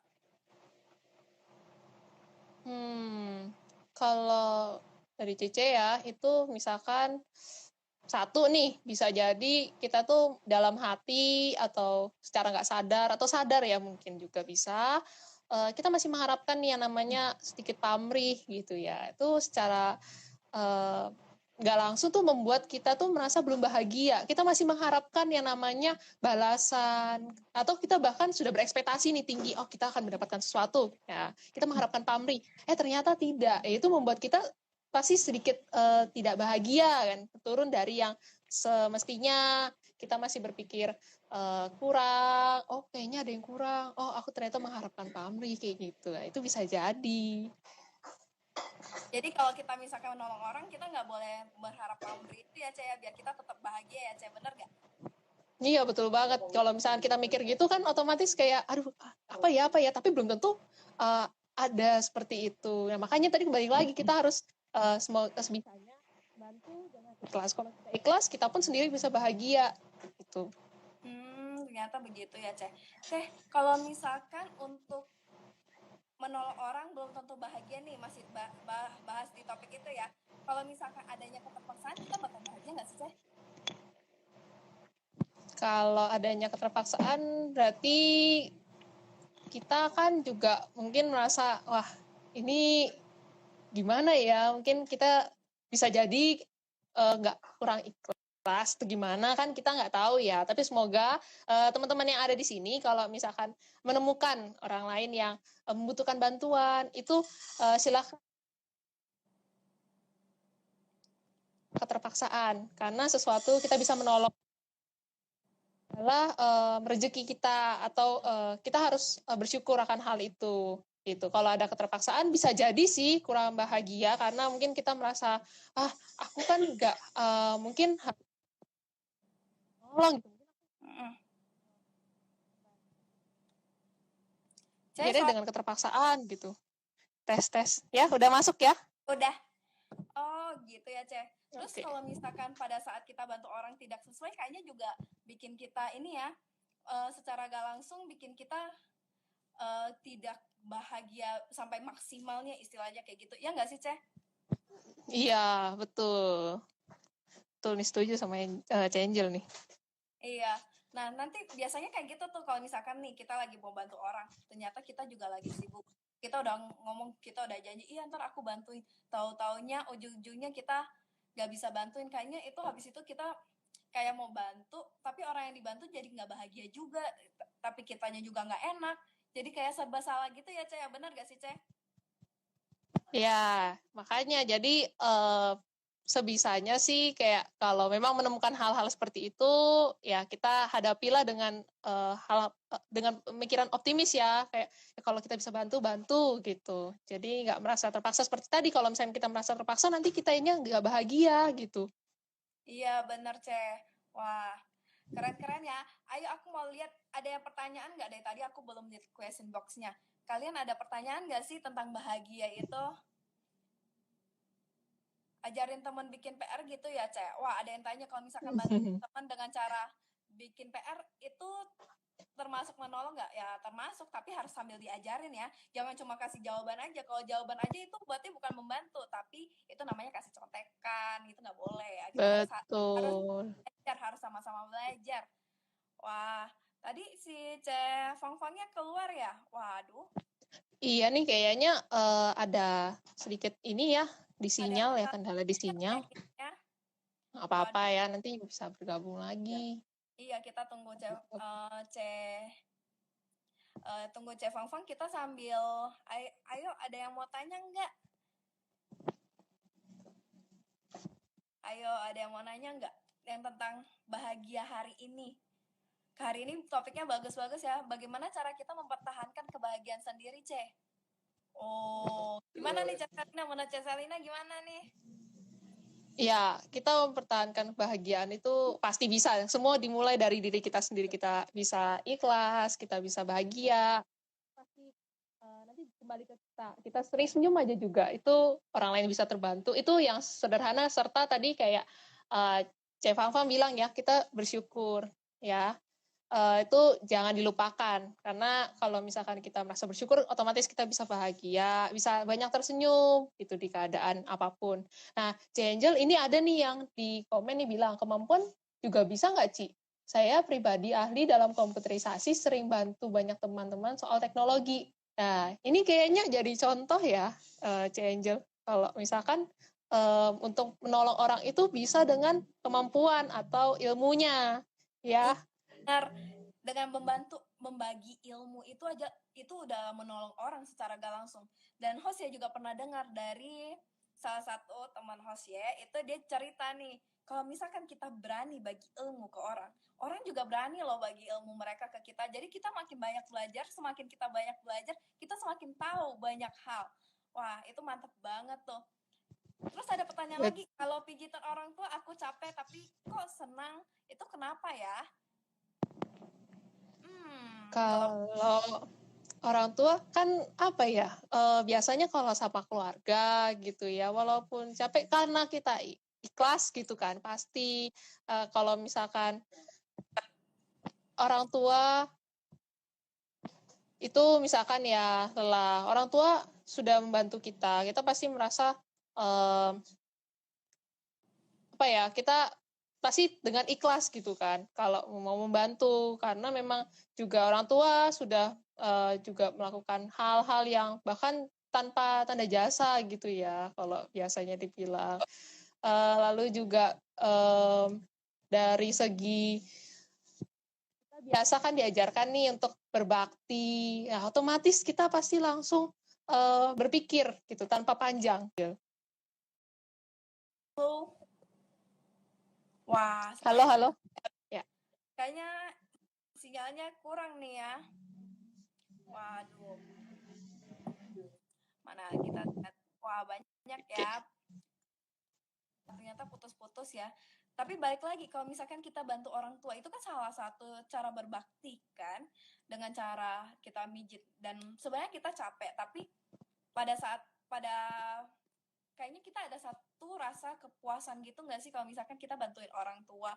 Kalau dari Cece ya, itu misalkan satu nih, bisa jadi kita tuh dalam hati atau secara nggak sadar, atau sadar ya mungkin juga bisa, kita masih mengharapkan nih yang namanya sedikit pamrih gitu ya. Itu secara nggak langsung tuh membuat kita tuh merasa belum bahagia. Kita masih mengharapkan yang namanya balasan, atau kita bahkan sudah berekspektasi nih tinggi, oh kita akan mendapatkan sesuatu. Ya, kita mengharapkan pamrih. Ternyata tidak. Itu membuat kita pasti sedikit tidak bahagia kan, turun dari yang semestinya kita masih berpikir kurang, oh kayaknya ada yang kurang, oh aku ternyata mengharapkan pamrih kayak gitu. Nah, itu bisa jadi. Jadi kalau kita misalkan menolong orang, kita nggak boleh berharap pamrih itu ya, Ce ya, biar kita tetap bahagia ya, Ce. Bener nggak? Iya betul banget. Kalau misalnya kita mikir gitu kan otomatis kayak aduh apa ya, tapi belum tentu ada seperti itu. Nah, makanya tadi kembali lagi kita harus sebisanya bantu jangan ikhlas. Kalau kita ikhlas, kita pun sendiri bisa bahagia gitu. Ternyata begitu ya, Ce. Kalau misalkan untuk menolong orang belum tentu bahagia nih, masih bahas di topik itu ya. Kalau misalkan adanya keterpaksaan, kita bakal bahagia nggak sih, Ce? Kalau adanya keterpaksaan berarti kita kan juga mungkin merasa wah ini gimana ya, mungkin kita bisa jadi nggak kurang ikhlas atau gimana kan kita nggak tahu ya. Tapi semoga teman-teman yang ada di sini kalau misalkan menemukan orang lain yang membutuhkan bantuan itu silakan keterpaksaan, karena sesuatu kita bisa menolong adalah rezeki kita, atau kita harus bersyukur akan hal itu gitu. Kalau ada keterpaksaan bisa jadi sih kurang bahagia karena mungkin kita merasa aku kan nggak mungkin tolong gitu. Jadi dengan keterpaksaan gitu. Tes ya udah masuk ya? Udah. Oh gitu ya, Ce. Terus Okay. kalau misalkan pada saat kita bantu orang tidak sesuai, kayaknya juga bikin kita ini ya, secara gak langsung bikin kita tidak bahagia sampai maksimalnya, istilahnya kayak gitu. Ya nggak sih, Ce? Iya, betul. Betul nih, setuju sama Angel nih. Iya. Nah, nanti biasanya kayak gitu tuh kalau misalkan nih kita lagi mau bantu orang, ternyata kita juga lagi sibuk. Kita udah ngomong, kita udah janji, iya ntar aku bantuin. Tahu-taunya ujung-ujungnya kita gak bisa bantuin. Kayaknya itu habis itu kita kayak mau bantu, tapi orang yang dibantu jadi gak bahagia juga. Tapi kitanya juga gak enak. Jadi kayak serba salah gitu ya, Ce. Benar gak sih, Ce? Ya, makanya jadi sebisanya sih kayak kalau memang menemukan hal-hal seperti itu ya kita hadapilah dengan dengan pemikiran optimis ya, kayak ya, kalau kita bisa bantu gitu. Jadi nggak merasa terpaksa seperti tadi. Kalau misalnya kita merasa terpaksa nanti kitanya nggak bahagia gitu. Iya benar, Ce. Wah, keren-keren ya. Ayo aku mau lihat ada yang pertanyaan nggak? Dari tadi aku belum lihat question box-nya. Kalian ada pertanyaan nggak sih tentang bahagia itu? Ajarin teman bikin PR gitu ya, Ce. Wah, ada yang tanya kalau misalkan bantu teman dengan cara bikin PR itu termasuk menolong nggak? Ya termasuk, tapi harus sambil diajarin ya. Jangan cuma kasih jawaban aja. Kalau jawaban aja itu berarti bukan membantu, tapi itu namanya kasih contekan. Itu nggak boleh ya. Kita Betul. harus sama-sama belajar. Wah, tadi si Ce Fang-Fangnya keluar ya? Waduh. Iya nih kayaknya ada sedikit ini ya di sinyal ya, kendala di sinyal. Nggak apa-apa ya, nanti bisa bergabung lagi. Iya, kita tunggu tunggu Cek Fang Fang, kita sambil ayo ada yang mau tanya nggak? Ayo, ada yang mau nanya nggak yang tentang bahagia hari ini? Hari ini topiknya bagus-bagus ya. Bagaimana cara kita mempertahankan kebahagiaan sendiri, Cek? Oh, gimana nih Cek Selina? Menurut Cek Selina gimana nih? Ya, kita mempertahankan kebahagiaan itu pasti bisa. Semua dimulai dari diri kita sendiri. Kita bisa ikhlas, kita bisa bahagia. Pasti nanti kembali ke kita. Kita sering senyum aja juga. Itu orang lain bisa terbantu. Itu yang sederhana, serta tadi kayak Cek Fang Fang bilang ya, kita bersyukur. Ya, itu jangan dilupakan, karena kalau misalkan kita merasa bersyukur, otomatis kita bisa bahagia, bisa banyak tersenyum gitu di keadaan apapun. Nah, Angel ini ada nih yang di komen nih bilang, kemampuan juga bisa nggak, Ci? Saya pribadi ahli dalam komputerisasi, sering bantu banyak teman-teman soal teknologi. Nah, ini kayaknya jadi contoh ya, Angel. Kalau misalkan untuk menolong orang itu bisa dengan kemampuan atau ilmunya, ya. Benar, dengan membagi ilmu itu aja itu udah menolong orang secara gak langsung. Dan host ya juga pernah dengar dari salah satu teman host ya, itu dia cerita nih, kalau misalkan kita berani bagi ilmu ke orang, orang juga berani loh bagi ilmu mereka ke kita. Jadi kita makin banyak belajar, semakin kita banyak belajar, kita semakin tahu banyak hal. Wah, itu mantep banget tuh. Terus ada pertanyaan lagi, kalau pijitan orang tua aku capek tapi kok senang, itu kenapa ya? Kalau orang tua kan apa ya, biasanya kalau sapa keluarga gitu ya, walaupun capek karena kita ikhlas gitu kan, pasti kalau misalkan orang tua itu misalkan ya lelah, orang tua sudah membantu kita pasti merasa apa ya, kita pasti dengan ikhlas gitu kan kalau mau membantu, karena memang juga orang tua sudah juga melakukan hal-hal yang bahkan tanpa tanda jasa gitu ya kalau biasanya dibilang. Lalu juga dari segi kita biasa kan diajarkan nih untuk berbakti, ya otomatis kita pasti langsung berpikir gitu tanpa panjang. Wah, Halo. Ya. Kayaknya sinyalnya kurang nih ya. Waduh. Mana kita lihat. Wah, banyak ya. Ternyata putus-putus ya. Tapi balik lagi, kalau misalkan kita bantu orang tua, itu kan salah satu cara berbakti kan, dengan cara kita mijit. Dan sebenarnya kita capek, tapi kayaknya kita ada satu rasa kepuasan gitu nggak sih kalau misalkan kita bantuin orang tua?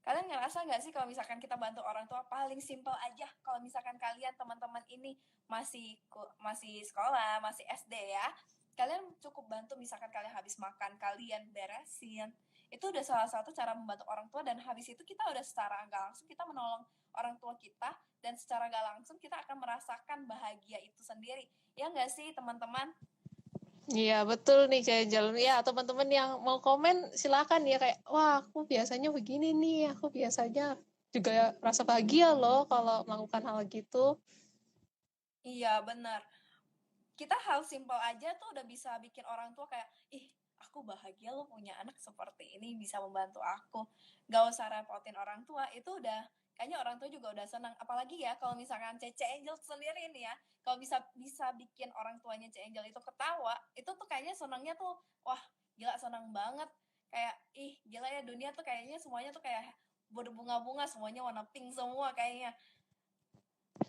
Kalian ngerasa nggak sih kalau misalkan kita bantu orang tua? Paling simpel aja, kalau misalkan kalian teman-teman ini masih sekolah, masih SD ya, kalian cukup bantu, misalkan kalian habis makan, kalian beresin, itu udah salah satu cara membantu orang tua. Dan habis itu kita udah secara nggak langsung kita menolong orang tua kita, dan secara nggak langsung kita akan merasakan bahagia itu sendiri. Ya nggak sih teman-teman? Iya betul nih Angel. Ya teman-teman yang mau komen silakan ya, kayak wah aku biasanya begini nih, aku biasanya juga rasa bahagia loh kalau melakukan hal gitu. Iya benar. Kita hal simpel aja tuh udah bisa bikin orang tua kayak, ih aku bahagia lo punya anak seperti ini, bisa membantu aku. Gak usah repotin orang tua, itu udah kayaknya orang tua juga udah senang. Apalagi ya kalau misalkan Cece Angel sendiri nih ya, kalau bisa bikin orang tuanya Cece Angel itu ketawa, itu tuh kayaknya senangnya tuh, wah gila senang banget. Kayak ih gila ya, dunia tuh kayaknya semuanya tuh kayak berbunga-bunga, semuanya warna pink semua kayaknya.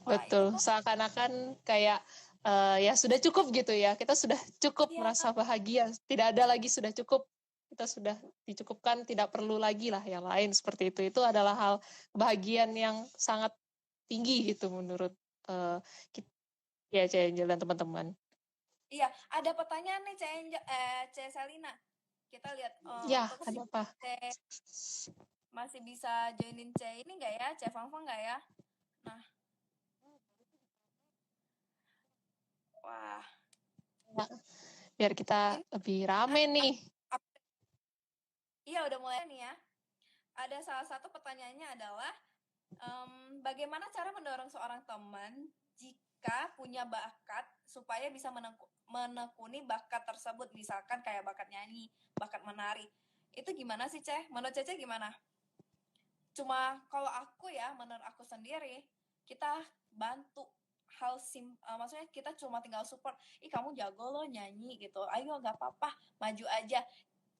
Wah, betul, seakan-akan kayak ya sudah cukup gitu ya, kita sudah cukup merasa bahagia, tidak ada lagi, sudah cukup, kita sudah dicukupkan, tidak perlu lagi lah yang lain seperti itu adalah hal kebahagiaan yang sangat tinggi gitu menurut ya Cek Angel dan teman-teman. Iya, ada pertanyaan nih Cek Selina. Kita lihat ya ada apa? Masih bisa joinin C ini nggak ya, Cek Fang Fang nggak ya? Nah, wah, biar kita lebih rame nih. Iya udah mulai nih ya. Ada salah satu pertanyaannya adalah, Bagaimana cara mendorong seorang teman jika punya bakat supaya bisa menekuni bakat tersebut, misalkan kayak bakat nyanyi, bakat menari. Itu gimana sih, Ceh? Menurut Cece gimana? Cuma kalau aku ya, menurut aku sendiri, kita bantu maksudnya kita cuma tinggal support. Ih, kamu jago loh nyanyi gitu. Ayo, gak apa-apa, maju aja.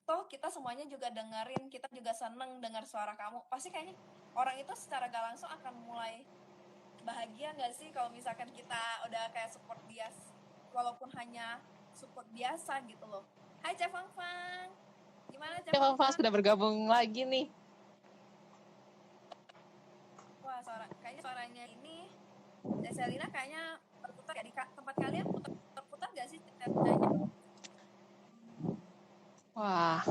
Toh kita semuanya juga dengerin, kita juga seneng dengar suara kamu. Pasti kayaknya orang itu secara gak langsung akan mulai bahagia gak sih kalau misalkan kita udah kayak support dia, walaupun hanya support biasa gitu loh. Hai Ceh Fang Fang, gimana Ceh Fang Fang Fang Fang? sudah bergabung lagi nih. Wah, kayaknya suaranya ini Selina kayaknya berputar ya di tempat kalian, berputar gak sih ceritanya? Wah,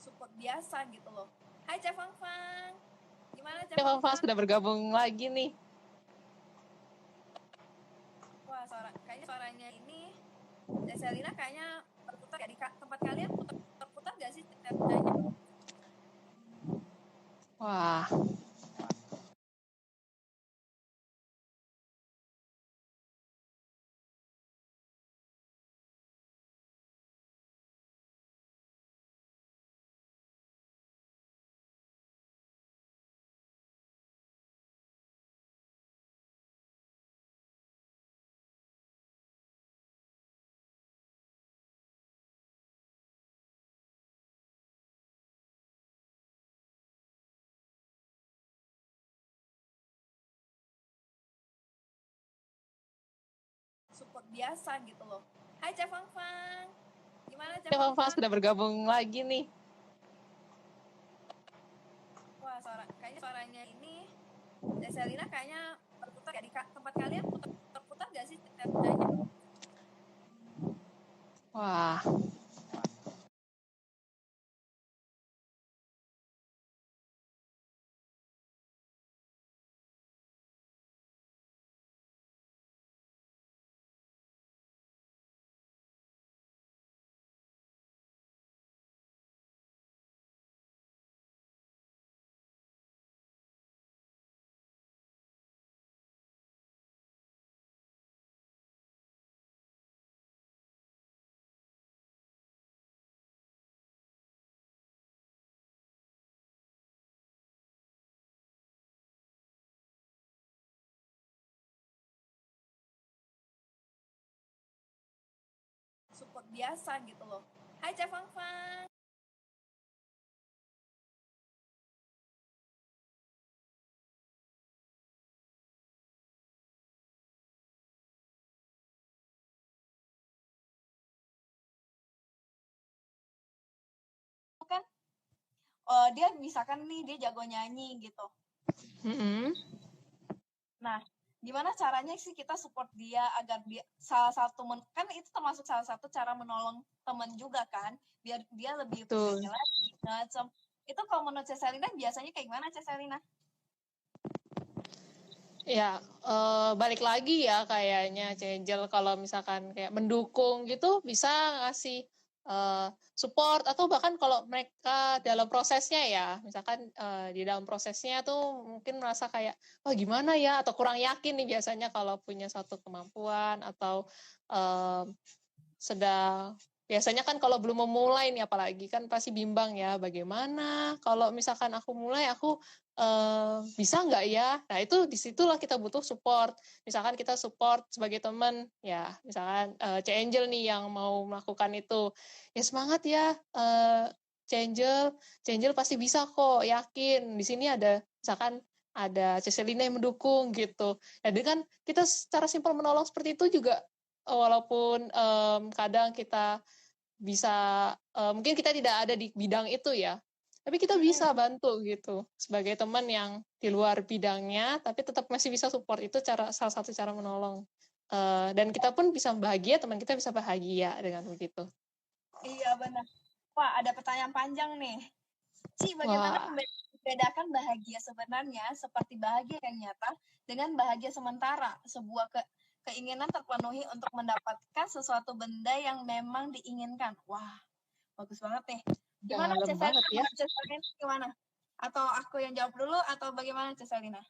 Support biasa gitu loh. Hai Ceh Fang Fang, gimana Ceh Fang Fang Fang Fang? sudah bergabung lagi nih. Wah, kayaknya suaranya ini Selina kayaknya berputar ya di tempat kalian, berputar gak sih ceritanya? Wah, Support biasa gitu loh. Hai Ceh Fang Fang, gimana Ceh Fang Fang Fang Fang? sudah bergabung lagi nih. Wah, kayaknya suaranya ini Selina kayaknya berputar ya di tempat kalian, berputar gak sih ceritanya? Wah, Support biasa gitu loh. Hai Ceh Fang Fang. Kan dia misalkan nih dia jago nyanyi gitu. Nah, gimana caranya sih kita support dia agar dia kan itu termasuk salah satu cara menolong teman juga kan, biar dia lebih betul. percaya lagi. Itu kalau menurut Ceselina biasanya kayak gimana Ceselina? Ya, balik lagi ya kayaknya Cengel kalau misalkan kayak mendukung gitu bisa ngasih support atau bahkan kalau mereka dalam prosesnya ya, misalkan di dalam prosesnya tuh mungkin merasa kayak wah gimana ya atau kurang yakin nih biasanya kalau punya satu kemampuan atau sedang biasanya kan kalau belum memulai nih apalagi kan pasti bimbang ya bagaimana kalau misalkan aku mulai aku bisa nggak ya. Nah itu disitulah kita butuh support, misalkan kita support sebagai teman ya, misalkan C-Angel nih yang mau melakukan itu ya semangat ya C-Angel pasti bisa kok, yakin di sini ada misalkan ada Ceselina yang mendukung gitu. Jadi kan kita secara simpel menolong seperti itu juga walaupun kadang kita bisa mungkin kita tidak ada di bidang itu ya, Tapi kita bisa bantu gitu sebagai teman yang di luar bidangnya, tapi tetap masih bisa support. Itu salah satu cara menolong. Dan kita pun bisa bahagia, teman kita bisa bahagia dengan begitu. Iya benar. Wah, ada pertanyaan panjang nih. Ci, bagaimana Wah. membedakan bahagia sebenarnya seperti bahagia yang nyata dengan bahagia sementara, sebuah keinginan terpenuhi untuk mendapatkan sesuatu benda yang memang diinginkan. Wah, bagus banget nih. Gimana Dalam banget ya. Ceselina gimana? Atau aku yang jawab dulu atau bagaimana Ceselina?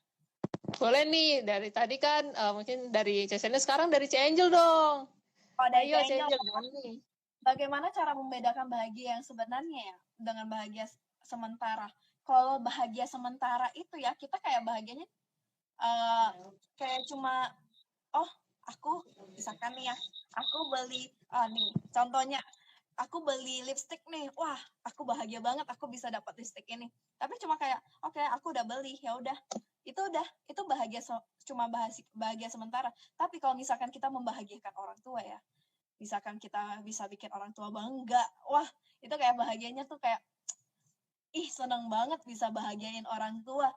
Boleh nih, dari tadi kan mungkin dari Ceselina, sekarang dari Angel dong. Oh, dari Ayo Angel, gimana nih? bagaimana cara membedakan bahagia yang sebenarnya ya dengan bahagia sementara? Kalau bahagia sementara itu ya kita kayak bahagianya kayak cuma aku misalkan nih ya, aku beli nih contohnya aku beli lipstick nih, wah aku bahagia banget aku bisa dapat lipstick ini. Tapi cuma kayak oke, aku udah beli, ya udah itu bahagia cuma bahagia sementara. Tapi kalau misalkan kita membahagiakan orang tua ya, misalkan kita bisa bikin orang tua bangga, wah itu kayak bahagianya tuh kayak seneng banget bisa bahagiain orang tua.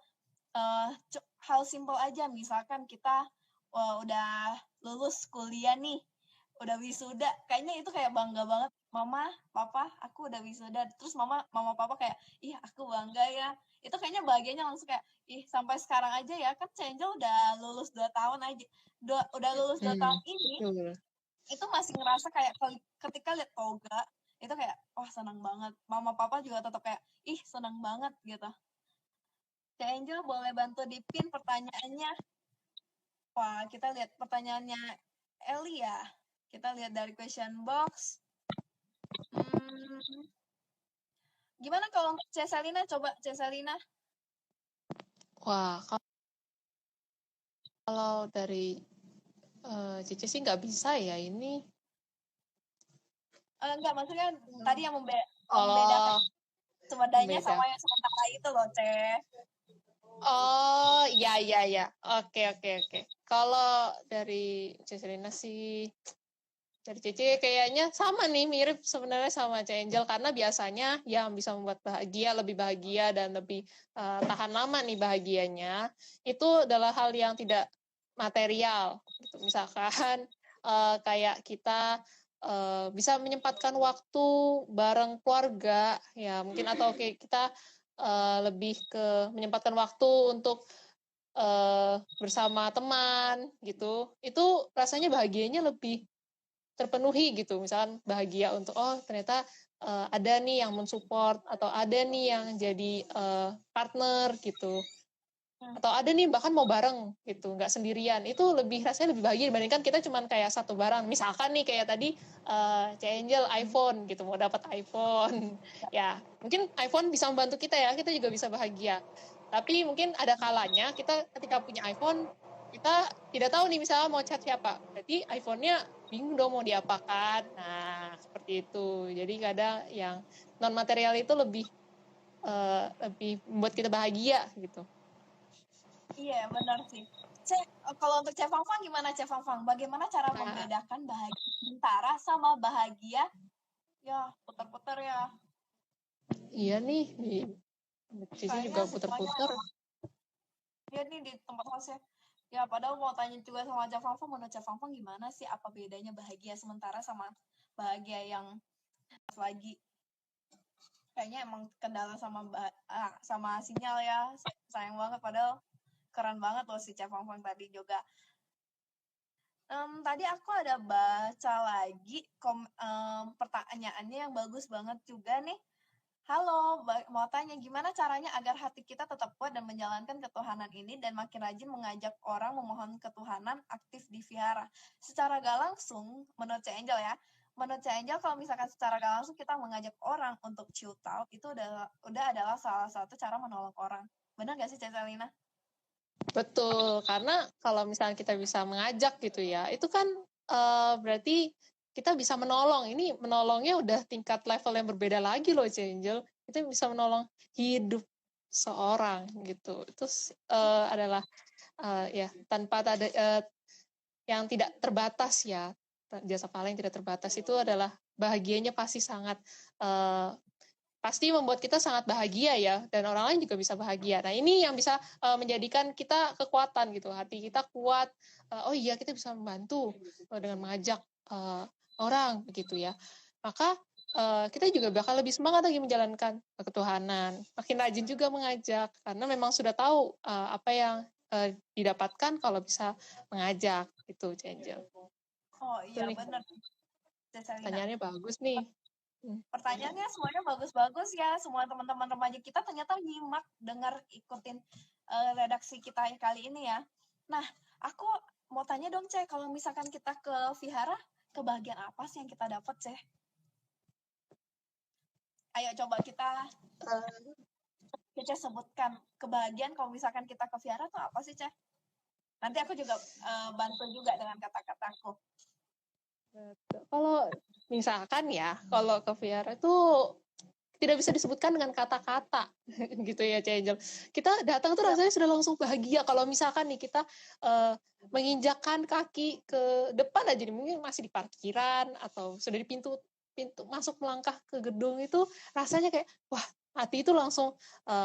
Hal simple aja, misalkan kita udah lulus kuliah nih, udah wisuda, kayaknya itu kayak bangga banget, mama papa aku udah wisuda, terus mama papa kayak aku bangga ya, itu kayaknya bahagianya langsung kayak sampai sekarang aja ya kan Angel udah lulus 2 tahun aja, udah lulus 2 tahun ini itu masih ngerasa kayak ketika lihat toga itu kayak wah senang banget, mama papa juga tetap kayak senang banget gitu. Cak Angel boleh bantu di pin pertanyaannya. Wah, kita lihat pertanyaannya Eli ya. Kita lihat dari question box. Gimana kalau untuk Ceselina? Coba Ceselina. Wah, kalau dari Cici sih nggak bisa ya ini. Enggak, maksudnya tadi yang membedakan sebenarnya sama yang sementara itu loh, Ce. Oh, ya. Oke. Kalau dari Ceselina sih, dari Cici kayaknya sama nih, mirip sebenarnya sama Angel, karena biasanya yang bisa membuat lebih bahagia dan lebih tahan lama nih bahagianya, itu adalah hal yang tidak material. Gitu. Misalkan kayak kita bisa menyempatkan waktu bareng keluarga, ya mungkin, atau kayak kita lebih ke menyempatkan waktu untuk bersama teman gitu, itu rasanya bahagianya lebih terpenuhi gitu. Misalkan bahagia untuk ternyata ada nih yang mensupport, atau ada nih yang jadi partner gitu, atau ada nih bahkan mau bareng gitu, nggak sendirian. Itu rasanya lebih bahagia dibandingkan kita cuman kayak satu barang. Misalkan nih kayak tadi Angel iPhone gitu, mau dapat iPhone ya mungkin iPhone bisa membantu kita ya, kita juga bisa bahagia. Tapi mungkin ada kalanya kita ketika punya iPhone, kita tidak tahu nih misalnya mau chat siapa, berarti iPhone-nya bingung dong mau diapakan. Nah seperti itu. Jadi kadang yang non material itu lebih membuat kita bahagia gitu. Iya, benar sih. Kalau untuk Cek Fangfang gimana Cek Fangfang? Bagaimana cara membedakan bahagia sementara sama bahagia? Ya, putar-putar ya. Iya nih, Cici juga putar-putar. Iya nih di tempat hostnya. Ya, padahal mau tanya juga sama Cek Fangfang, menurut Cek Fangfang gimana sih, apa bedanya bahagia sementara sama bahagia yang lagi? Kayaknya emang kendala sama sinyal ya. Sayang banget, padahal keren banget loh si Cek Fangfang tadi juga. Tadi aku ada baca lagi pertanyaannya yang bagus banget juga nih. Halo, mau tanya gimana caranya agar hati kita tetap kuat dan menjalankan ketuhanan ini dan makin rajin mengajak orang memohon ketuhanan aktif di vihara. Secara gak langsung, menurut Cak Angel ya, kalau misalkan secara gak langsung kita mengajak orang untuk chill out, itu udah adalah salah satu cara menolong orang. Benar gak sih Cak Selina? Betul, karena kalau misalnya kita bisa mengajak gitu ya, itu kan berarti kita bisa menolong. Ini menolongnya udah tingkat level yang berbeda lagi loh, Angel. Kita bisa menolong hidup seorang gitu. Itu adalah ya tanpa ada yang tidak terbatas ya. Jasa pahala yang tidak terbatas itu adalah bahagianya pasti sangat pasti membuat kita sangat bahagia ya, dan orang lain juga bisa bahagia. Nah ini yang bisa menjadikan kita kekuatan gitu, hati kita kuat. Oh iya, kita bisa membantu dengan mengajak orang begitu ya. Maka kita juga bakal lebih semangat lagi menjalankan ketuhanan, makin rajin juga mengajak, karena memang sudah tahu apa yang didapatkan kalau bisa mengajak gitu, Angel. Oh iya benar, Celina. Pertanyaannya bagus nih. Pertanyaannya semuanya bagus-bagus ya. Semua teman-teman remaja kita ternyata nyimak, dengar, ikutin redaksi kita kali ini ya. Nah, aku mau tanya dong, Ceh, kalau misalkan kita ke vihara, kebahagiaan apa sih yang kita dapat, Ceh? Ayo coba kita sebutkan kebahagiaan kalau misalkan kita ke vihara tuh apa sih, Ceh? Nanti aku juga bantu juga dengan kata-kataku. Kalau misalkan ya, kalau ke vihara itu tidak bisa disebutkan dengan kata-kata gitu ya, Angel. Kita datang tuh rasanya sudah langsung bahagia. Kalau misalkan nih kita menginjakkan kaki ke depan aja, mungkin masih di parkiran atau sudah di pintu masuk melangkah ke gedung, itu rasanya kayak wah, hati itu langsung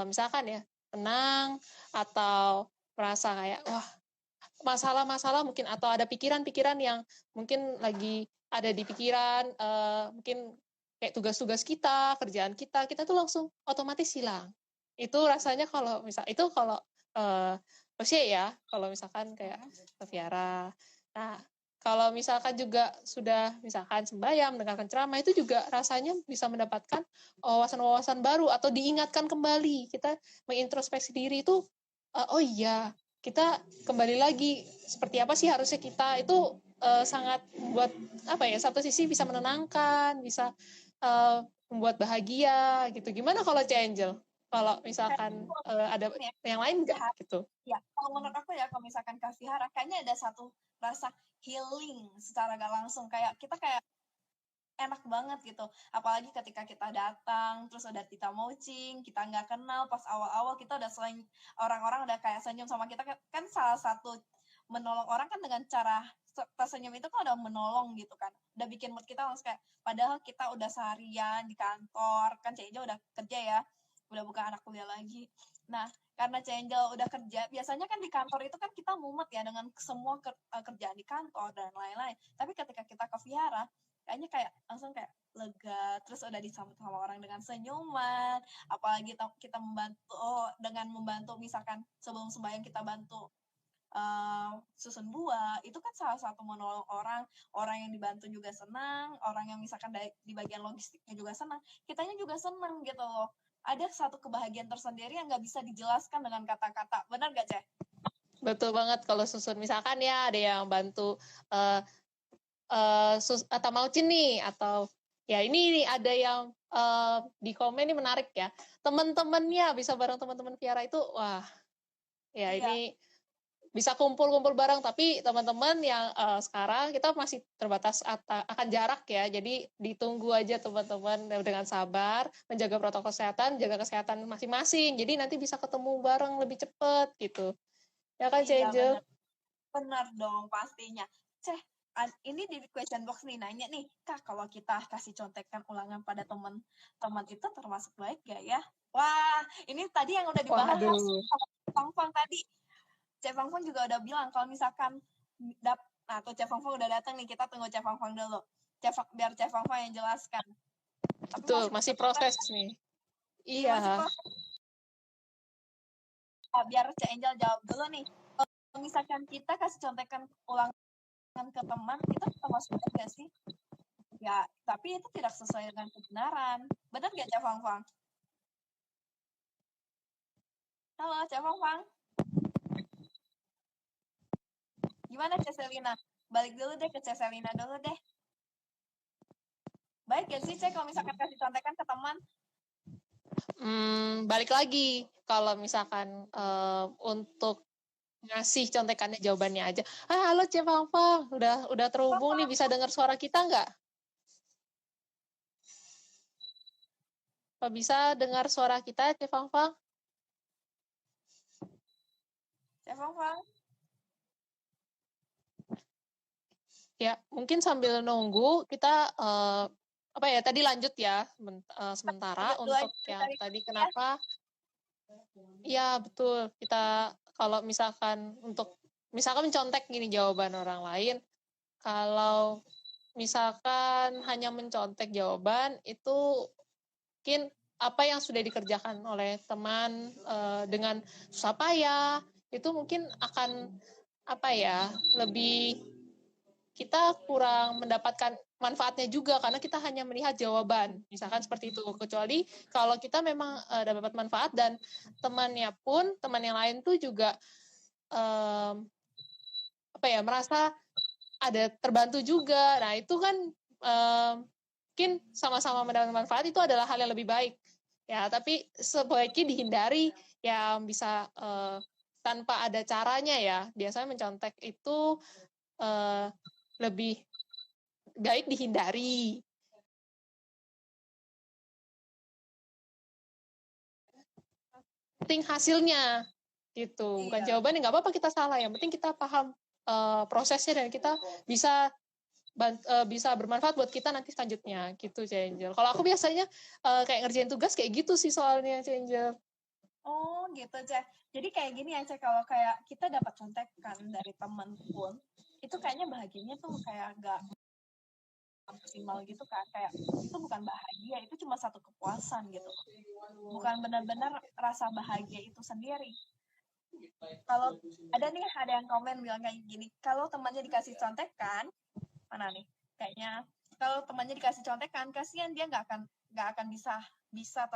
misalkan ya tenang, atau merasa kayak wah, masalah-masalah mungkin, atau ada pikiran-pikiran yang mungkin lagi ada di pikiran, mungkin kayak tugas-tugas kita, kerjaan kita tuh langsung otomatis hilang. Itu rasanya kalau Rosie ya, kalau misalkan kayak ke vihara. Nah, kalau misalkan juga sudah misalkan sembahyang, mendengarkan ceramah, itu juga rasanya bisa mendapatkan wawasan-wawasan baru, atau diingatkan kembali, kita mengintrospeksi diri itu, oh iya, kita kembali lagi seperti apa sih harusnya kita, itu sangat membuat apa ya, satu sisi bisa menenangkan, bisa membuat bahagia gitu. Gimana kalau Angel? Kalau misalkan ada yang lain nggak gitu? Ya, kalau menurut aku ya, kalau misalkan ke vihara, kayaknya ada satu rasa healing secara gak langsung, kayak kita kayak enak banget gitu, apalagi ketika kita datang terus udah kita maucing, kita nggak kenal, pas awal-awal kita udah selain orang-orang udah kayak senyum sama kita, kan salah satu menolong orang kan dengan cara tersenyum itu kan udah menolong gitu kan, udah bikin mood kita langsung kayak, padahal kita udah seharian di kantor kan, Cek Angel udah kerja ya, udah bukan anak kuliah lagi. Nah, karena Cek Angel udah kerja, biasanya kan di kantor itu kan kita mumet ya dengan semua kerjaan di kantor dan lain-lain, tapi ketika kita ke vihara kayaknya kayak langsung kayak lega, terus udah disambut sama orang dengan senyuman, apalagi kita membantu misalkan sebelum sembahyang kita bantu susun buah, itu kan salah satu menolong orang yang dibantu juga senang, orang yang misalkan di bagian logistiknya juga senang, kitanya juga senang gitu loh. Ada satu kebahagiaan tersendiri yang nggak bisa dijelaskan dengan kata-kata, benar gak, Ceh? Betul banget. Kalau susun misalkan ya ada yang bantu atau maucin nih, atau ya ini nih ada yang di komen ini menarik ya, teman-temannya bisa bareng teman-teman vihara itu, wah ya Iya. ini bisa kumpul-kumpul bareng, tapi teman-teman yang sekarang kita masih terbatas akan jarak ya, jadi ditunggu aja teman-teman dengan sabar, menjaga protokol kesehatan, jaga kesehatan masing-masing, jadi nanti bisa ketemu bareng lebih cepet gitu ya kan, Iya, Angel? benar dong pastinya. Ceh, ini di question box nih nanya nih, Kak, kalau kita kasih contekan ulangan pada teman-teman itu termasuk baik gak ya? Wah, ini tadi yang udah dibahas sama Fang tadi. Cek Fang juga udah bilang kalau misalkan nah tuh Cek Fang udah datang nih, kita tunggu Cek Fang dulu. Biar Cek Fang yang jelaskan. Tapi betul, masih proses nih. Iya. Biar Cek Angel jawab dulu nih. Kalau misalkan kita kasih contekan ulangan ke teman, itu termasuk baik gak sih? Ya, tapi itu tidak sesuai dengan kebenaran. Benar gak, Cek Fang? Halo, Cek Fang. Gimana, Cek Selina? Balik dulu deh ke Cek Selina dulu deh. Baik gak sih, Cek, kalau misalkan kasih contekan ke teman? Balik lagi, kalau misalkan untuk ngasih contekannya jawabannya aja. Halo Cek Fang, udah terhubung nih, bisa dengar suara kita nggak? Apa bisa dengar suara kita, Cek Fang? Cek Fang? Ya, mungkin sambil nunggu kita apa ya, tadi lanjut ya sementara untuk yang tadi kenapa ya betul, kita kalau misalkan mencontek gini jawaban orang lain, kalau misalkan hanya mencontek jawaban itu mungkin apa yang sudah dikerjakan oleh teman dengan susah payah itu mungkin akan apa ya, lebih kita kurang mendapatkan manfaatnya juga karena kita hanya melihat jawaban, misalkan seperti itu. Kecuali kalau kita memang dapat manfaat dan teman yang lain tuh juga apa ya, merasa ada terbantu juga. Nah itu kan mungkin sama-sama mendapat manfaat, itu adalah hal yang lebih baik ya. Tapi sebaiknya dihindari yang bisa tanpa ada caranya ya. Biasanya mencontek itu lebih baik dihindari. Penting hasilnya gitu, bukan jawabannya. Nggak apa-apa kita salah, yang penting kita paham prosesnya dan kita bisa bermanfaat buat kita nanti selanjutnya gitu, Angel. Kalau aku biasanya kayak ngerjain tugas kayak gitu sih soalnya, Angel. Oh gitu, Ceh. Jadi kayak gini ya, Ceh, kalau kayak kita dapat contekan dari teman pun, itu kayaknya bahagianya tuh kayak gak maksimal gitu kan, kayak itu bukan bahagia, itu cuma satu kepuasan gitu, bukan benar-benar rasa bahagia itu sendiri. Kalau ada yang komen bilang kayak gini, kalau temannya dikasih contekan, mana nih, kayaknya kalau temannya dikasih contekan, kasihan dia nggak akan bisa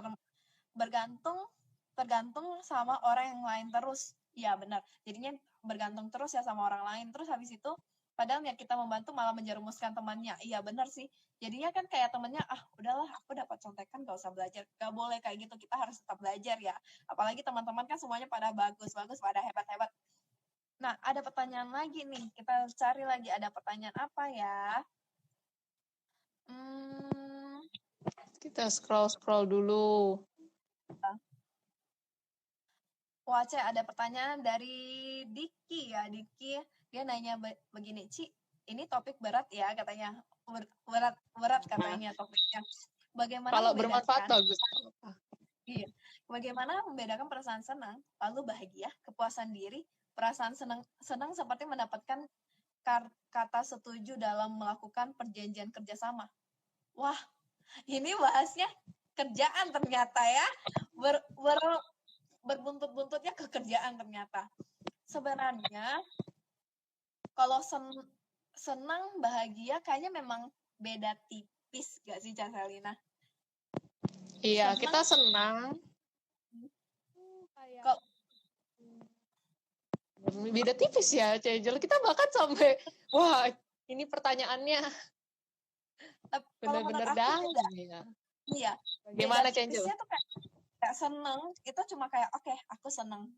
tergantung sama orang yang lain terus. Iya benar, jadinya bergantung terus ya sama orang lain, terus habis itu padahal niat kita membantu malah menjerumuskan temannya. Iya benar sih, jadinya kan kayak temannya, udahlah aku dapat contekan gak usah belajar. Gak boleh kayak gitu, kita harus tetap belajar ya, apalagi teman-teman kan semuanya pada bagus, pada hebat. Nah ada pertanyaan lagi nih, kita cari lagi ada pertanyaan apa ya. Kita scroll dulu. Wah, Cek, ada pertanyaan dari Diki ya. Diki, dia nanya begini, Ci, ini topik berat ya katanya. Berat katanya topiknya. Bagaimana kalau bermanfaat bagus. Iya. Bagaimana membedakan perasaan senang, lalu bahagia, kepuasan diri, perasaan senang seperti mendapatkan kata setuju dalam melakukan perjanjian kerjasama. Wah, ini bahasnya kerjaan ternyata ya. Berbuntut-buntutnya ke kerjaan ternyata. Sebenarnya kalau senang bahagia kayaknya memang beda tipis gak sih, Caselina? Iya, kita senang. Kok beda tipis ya, Cejel. Kita bahkan sampai, wah, ini pertanyaannya benar-benar dalam ya. Iya. Gimana, Cejel? Tipisnya tuh kayak seneng, itu cuma kayak, oke, aku seneng.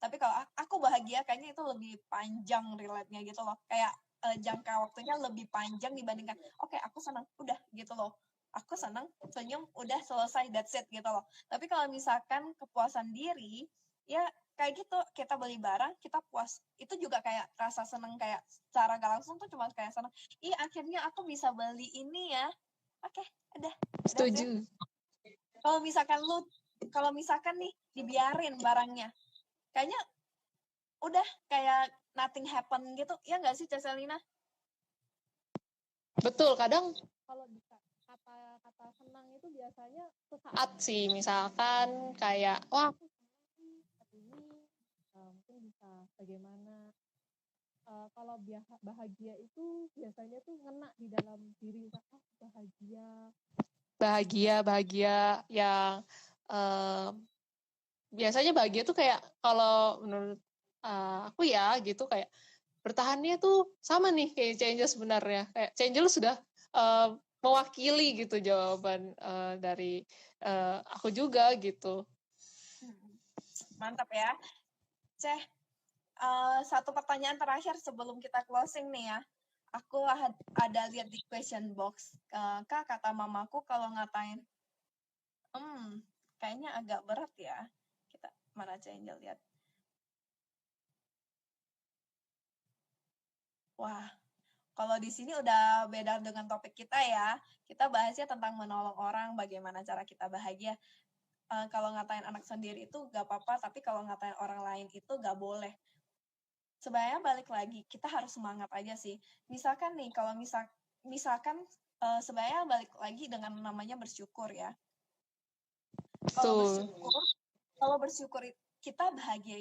Tapi kalau aku bahagia, kayaknya itu lebih panjang relate-nya gitu loh. Kayak jangka waktunya lebih panjang dibandingkan, oke, aku seneng, udah gitu loh. Aku seneng, senyum, udah selesai, that's it gitu loh. Tapi kalau misalkan kepuasan diri, ya kayak gitu, kita beli barang, kita puas. Itu juga kayak rasa seneng, kayak secara gak langsung tuh cuma kayak seneng. Akhirnya aku bisa beli ini ya. Oke, udah. Setuju. Kalau misalkan nih dibiarin barangnya, kayaknya udah kayak nothing happen gitu, ya nggak sih, Caselina? Betul, kadang kalau bisa kata senang itu biasanya sesaat sih, misalkan kayak, wah aku senang ini, mungkin bisa bagaimana. Kalau bahagia itu biasanya tuh ngena di dalam diri, bahagia yang biasanya bahagia tuh kayak, kalau menurut aku ya gitu, kayak bertahannya tuh sama nih kayak Cangel sebenarnya. Kayak Cangel sudah mewakili gitu jawaban dari aku juga gitu. Mantap ya. Ceh, satu pertanyaan terakhir sebelum kita closing nih ya. Aku ada lihat di question box. Kak, kata mamaku kalau ngatain, kayaknya agak berat ya. Kita mana Cangel lihat. Wah, Kalau di sini udah beda dengan topik kita ya. Kita bahasnya tentang menolong orang, bagaimana cara kita bahagia. Kalau ngatain anak sendiri itu gak apa-apa, tapi kalau ngatain orang lain itu gak boleh. Sebenarnya balik lagi, kita harus semangat aja sih. Misalkan nih, kalau misalkan sebenarnya balik lagi dengan namanya bersyukur ya. Kalau bersyukur kita bahagia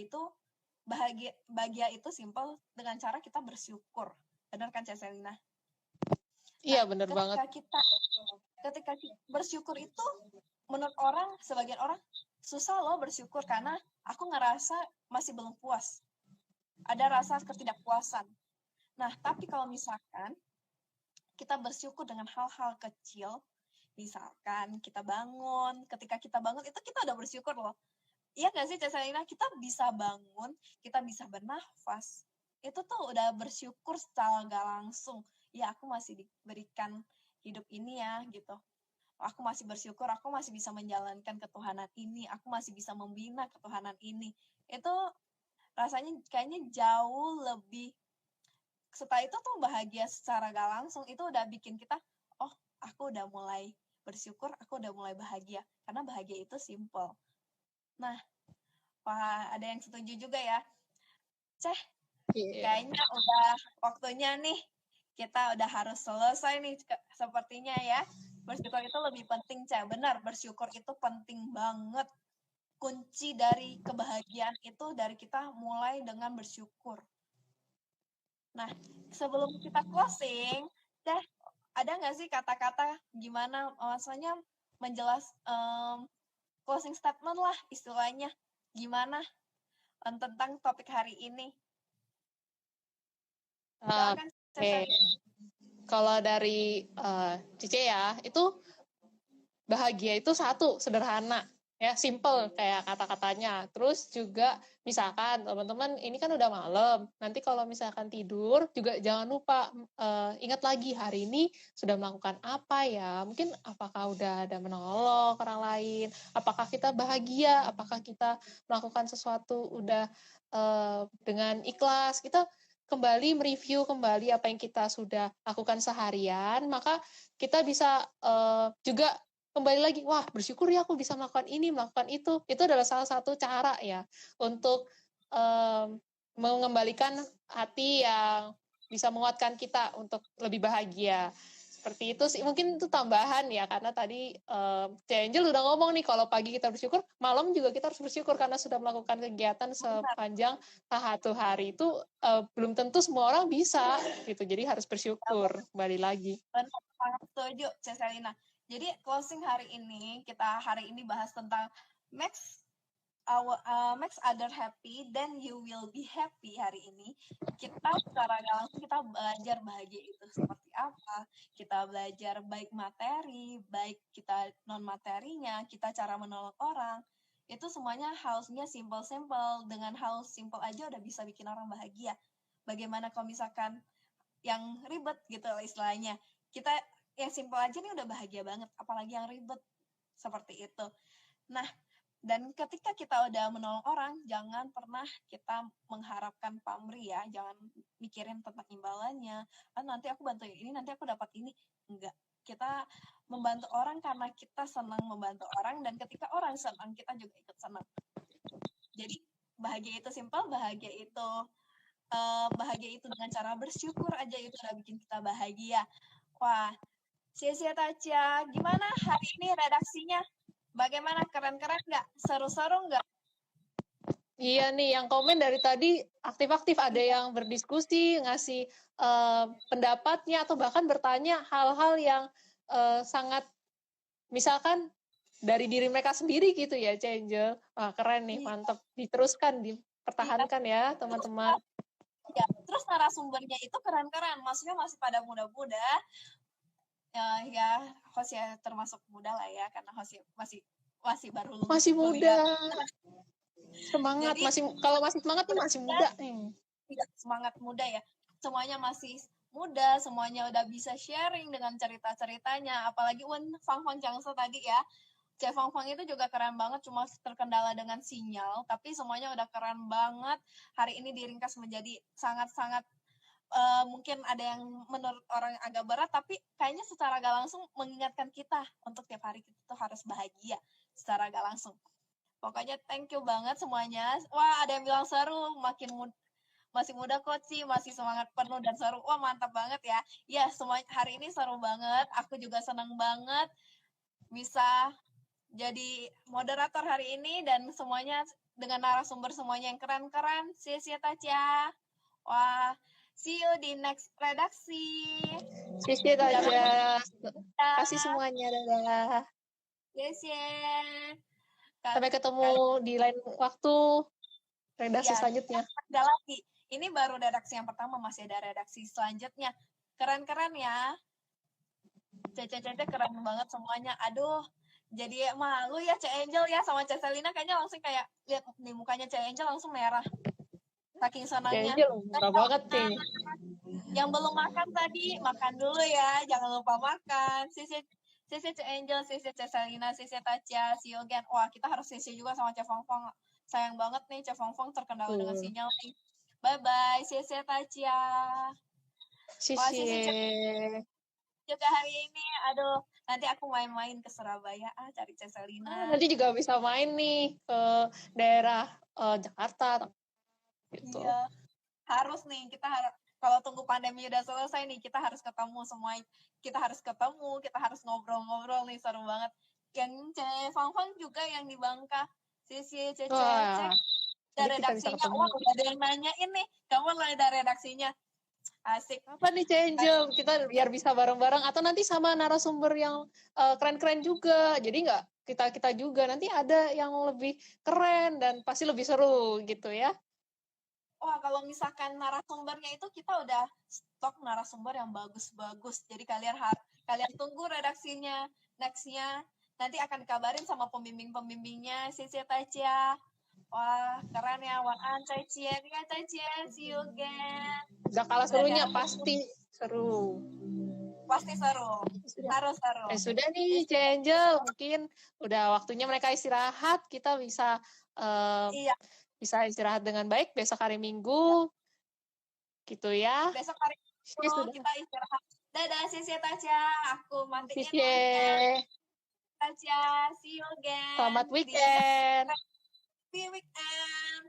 itu simple dengan cara kita bersyukur. Benar kan, Cak Selina? Iya, benar banget. Ketika kita bersyukur itu, menurut sebagian orang, susah loh bersyukur karena aku ngerasa masih belum puas. Ada rasa ketidakpuasan. Nah, tapi kalau misalkan kita bersyukur dengan hal-hal kecil, misalkan kita bangun, ketika kita bangun itu kita udah bersyukur loh. Iya nggak sih, Cak Selina? Kita bisa bangun, kita bisa bernafas. Itu tuh udah bersyukur secara nggak langsung. Ya, aku masih diberikan hidup ini ya, gitu. Aku masih bersyukur, aku masih bisa menjalankan ketuhanan ini, aku masih bisa membina ketuhanan ini. Itu rasanya kayaknya jauh lebih, setelah itu tuh bahagia secara gak langsung, itu udah bikin kita, oh aku udah mulai bersyukur, aku udah mulai bahagia. Karena bahagia itu simple. Nah, wah ada yang setuju juga ya. Kayaknya udah waktunya nih, kita udah harus selesai nih sepertinya ya. Bersyukur itu lebih penting, Cak. Benar, bersyukur itu penting banget. Kunci dari kebahagiaan itu dari kita mulai dengan bersyukur. Nah, sebelum kita closing, Cak, ada nggak sih kata-kata gimana maksudnya closing statement lah istilahnya, gimana tentang topik hari ini? Oke. Kalau dari Cice ya, itu bahagia itu satu, sederhana. Ya, simple kayak kata-katanya. Terus juga misalkan teman-teman ini kan udah malam. Nanti kalau misalkan tidur juga jangan lupa ingat lagi hari ini sudah melakukan apa ya. Mungkin apakah udah ada menolong orang lain, apakah kita bahagia, apakah kita melakukan sesuatu udah dengan ikhlas. Kita kembali mereview kembali apa yang kita sudah lakukan seharian, maka kita bisa juga kembali lagi, wah bersyukur ya aku bisa melakukan ini, melakukan itu. Itu adalah salah satu cara ya untuk mengembalikan hati yang bisa menguatkan kita untuk lebih bahagia. Seperti itu sih, mungkin itu tambahan ya, karena tadi Angel udah ngomong nih, kalau pagi kita bersyukur, malam juga kita harus bersyukur karena sudah melakukan kegiatan sepanjang satu hari. Itu belum tentu semua orang bisa, gitu. Jadi harus bersyukur, kembali lagi. Sangat setuju, Cak Selina. Jadi closing hari ini, kita hari ini bahas tentang makes other happy, then you will be happy. Hari ini kita secara langsung kita belajar bahagia itu seperti apa, kita belajar baik materi, baik kita non materinya, kita cara menolong orang, itu semuanya harusnya simple. Dengan hal simple aja udah bisa bikin orang bahagia. Bagaimana kalau misalkan yang ribet gitu istilahnya, kita yang simple aja nih udah bahagia banget, apalagi yang ribet seperti itu. Nah, dan ketika kita udah menolong orang, jangan pernah kita mengharapkan pamrih ya, jangan mikirin tentang imbalannya, nanti aku bantu ini, nanti aku dapat ini. Enggak, kita membantu orang karena kita senang membantu orang, dan ketika orang senang, kita juga ikut senang. Jadi bahagia itu simple, bahagia itu dengan cara bersyukur aja itu udah bikin kita bahagia. Wah, Sia-sia Tacia, gimana hari ini redaksinya? Bagaimana, keren-keren nggak? Seru-seru nggak? Iya nih, yang komen dari tadi aktif-aktif, ada yang berdiskusi, ngasih pendapatnya, atau bahkan bertanya hal-hal yang sangat, misalkan dari diri mereka sendiri gitu ya, Angel. Wah, keren nih, mantap. Diteruskan, dipertahankan ya, teman-teman. Ya, terus narasumbernya itu keren-keren, maksudnya masih pada muda-muda. Ya, host ya termasuk muda lah ya, karena host masih baru lulus. Masih muda. Semangat. Jadi, kalau masih semangat nih masih muda. Tidak, semangat muda ya. Semuanya masih muda, semuanya udah bisa sharing dengan cerita-ceritanya. Apalagi Fang Changse tadi ya. Cek Fang itu juga keren banget, cuma terkendala dengan sinyal, tapi semuanya udah keren banget. Hari ini diringkas menjadi sangat-sangat mungkin ada yang menurut orang agak berat, tapi kayaknya secara gak langsung mengingatkan kita untuk tiap hari kita tuh harus bahagia secara gak langsung. Pokoknya thank you banget semuanya. Wah, ada yang bilang seru, masih muda kok sih, masih semangat penuh dan seru. Wah, mantap banget ya. Ya, semua hari ini seru banget. Aku juga senang banget bisa jadi moderator hari ini dan semuanya dengan narasumber semuanya yang keren-keren. See Tacia. Wah, see you di next redaksi. Sisi aja. Kasih semuanya, dadah. Yes. Sampai ketemu di lain waktu redaksi selanjutnya. Ada lagi. Ini baru redaksi yang pertama, masih ada redaksi selanjutnya. Keren-keren ya. Cece keren banget semuanya. Aduh, jadi malu ya Ce Angel ya sama Ce Selina, kayaknya langsung kayak lihat nih mukanya Ce Angel langsung merah. Saking senangnya. Angel banget nih. Yang belum makan tadi, makan dulu ya. Jangan lupa makan. Sisi Ce Angel, sisi Ce Selina, sisi Tacia, see you again. Wah, kita harus sisi juga sama Ce Fongfong. Sayang banget nih Ce Fongfong terkendala dengan sinyal nih. Bye-bye, sisi Tacia. Wah, sisi juga hari ini. Aduh, nanti aku main-main ke Surabaya cari Ce Selina. Nanti juga bisa main nih ke daerah Jakarta gitu. Iya. Harus nih, kita harus, kalau tunggu pandemi udah selesai nih, kita harus ketemu semua. Kita harus ketemu, kita harus ngobrol-ngobrol nih, seru banget. Yang Ce Fangfang juga yang di Bangka. Sisi cek dari redaksinya. Wah, udah ada yang nanyain nih, kamu ada redaksinya. Asik. Apa nih Ce Angel? Kita biar bisa bareng-bareng atau nanti sama narasumber yang keren-keren juga. Jadi nggak kita juga, nanti ada yang lebih keren dan pasti lebih seru gitu ya. Wah, kalau misalkan narasumbernya itu kita udah stok narasumber yang bagus-bagus. Jadi kalian tunggu redaksinya nextnya. Nanti akan dikabarin sama pembimbing-pembimbingnya. Sisi Tacia. Wah, keren ya. Waan Tacia. Ya, Tacia. See you again. Udah kalah serunya, pasti seru. Pasti seru. Harus seru. Sudah nih, Ce Angel. Mungkin udah waktunya mereka istirahat. Kita bisa bisa istirahat dengan baik besok hari Minggu. Gitu ya. Besok hari Minggu kita istirahat. Dadah, Sisi Tacia. Aku matiin. Sisi Tacia, see you again. Selamat weekend. Happy weekend.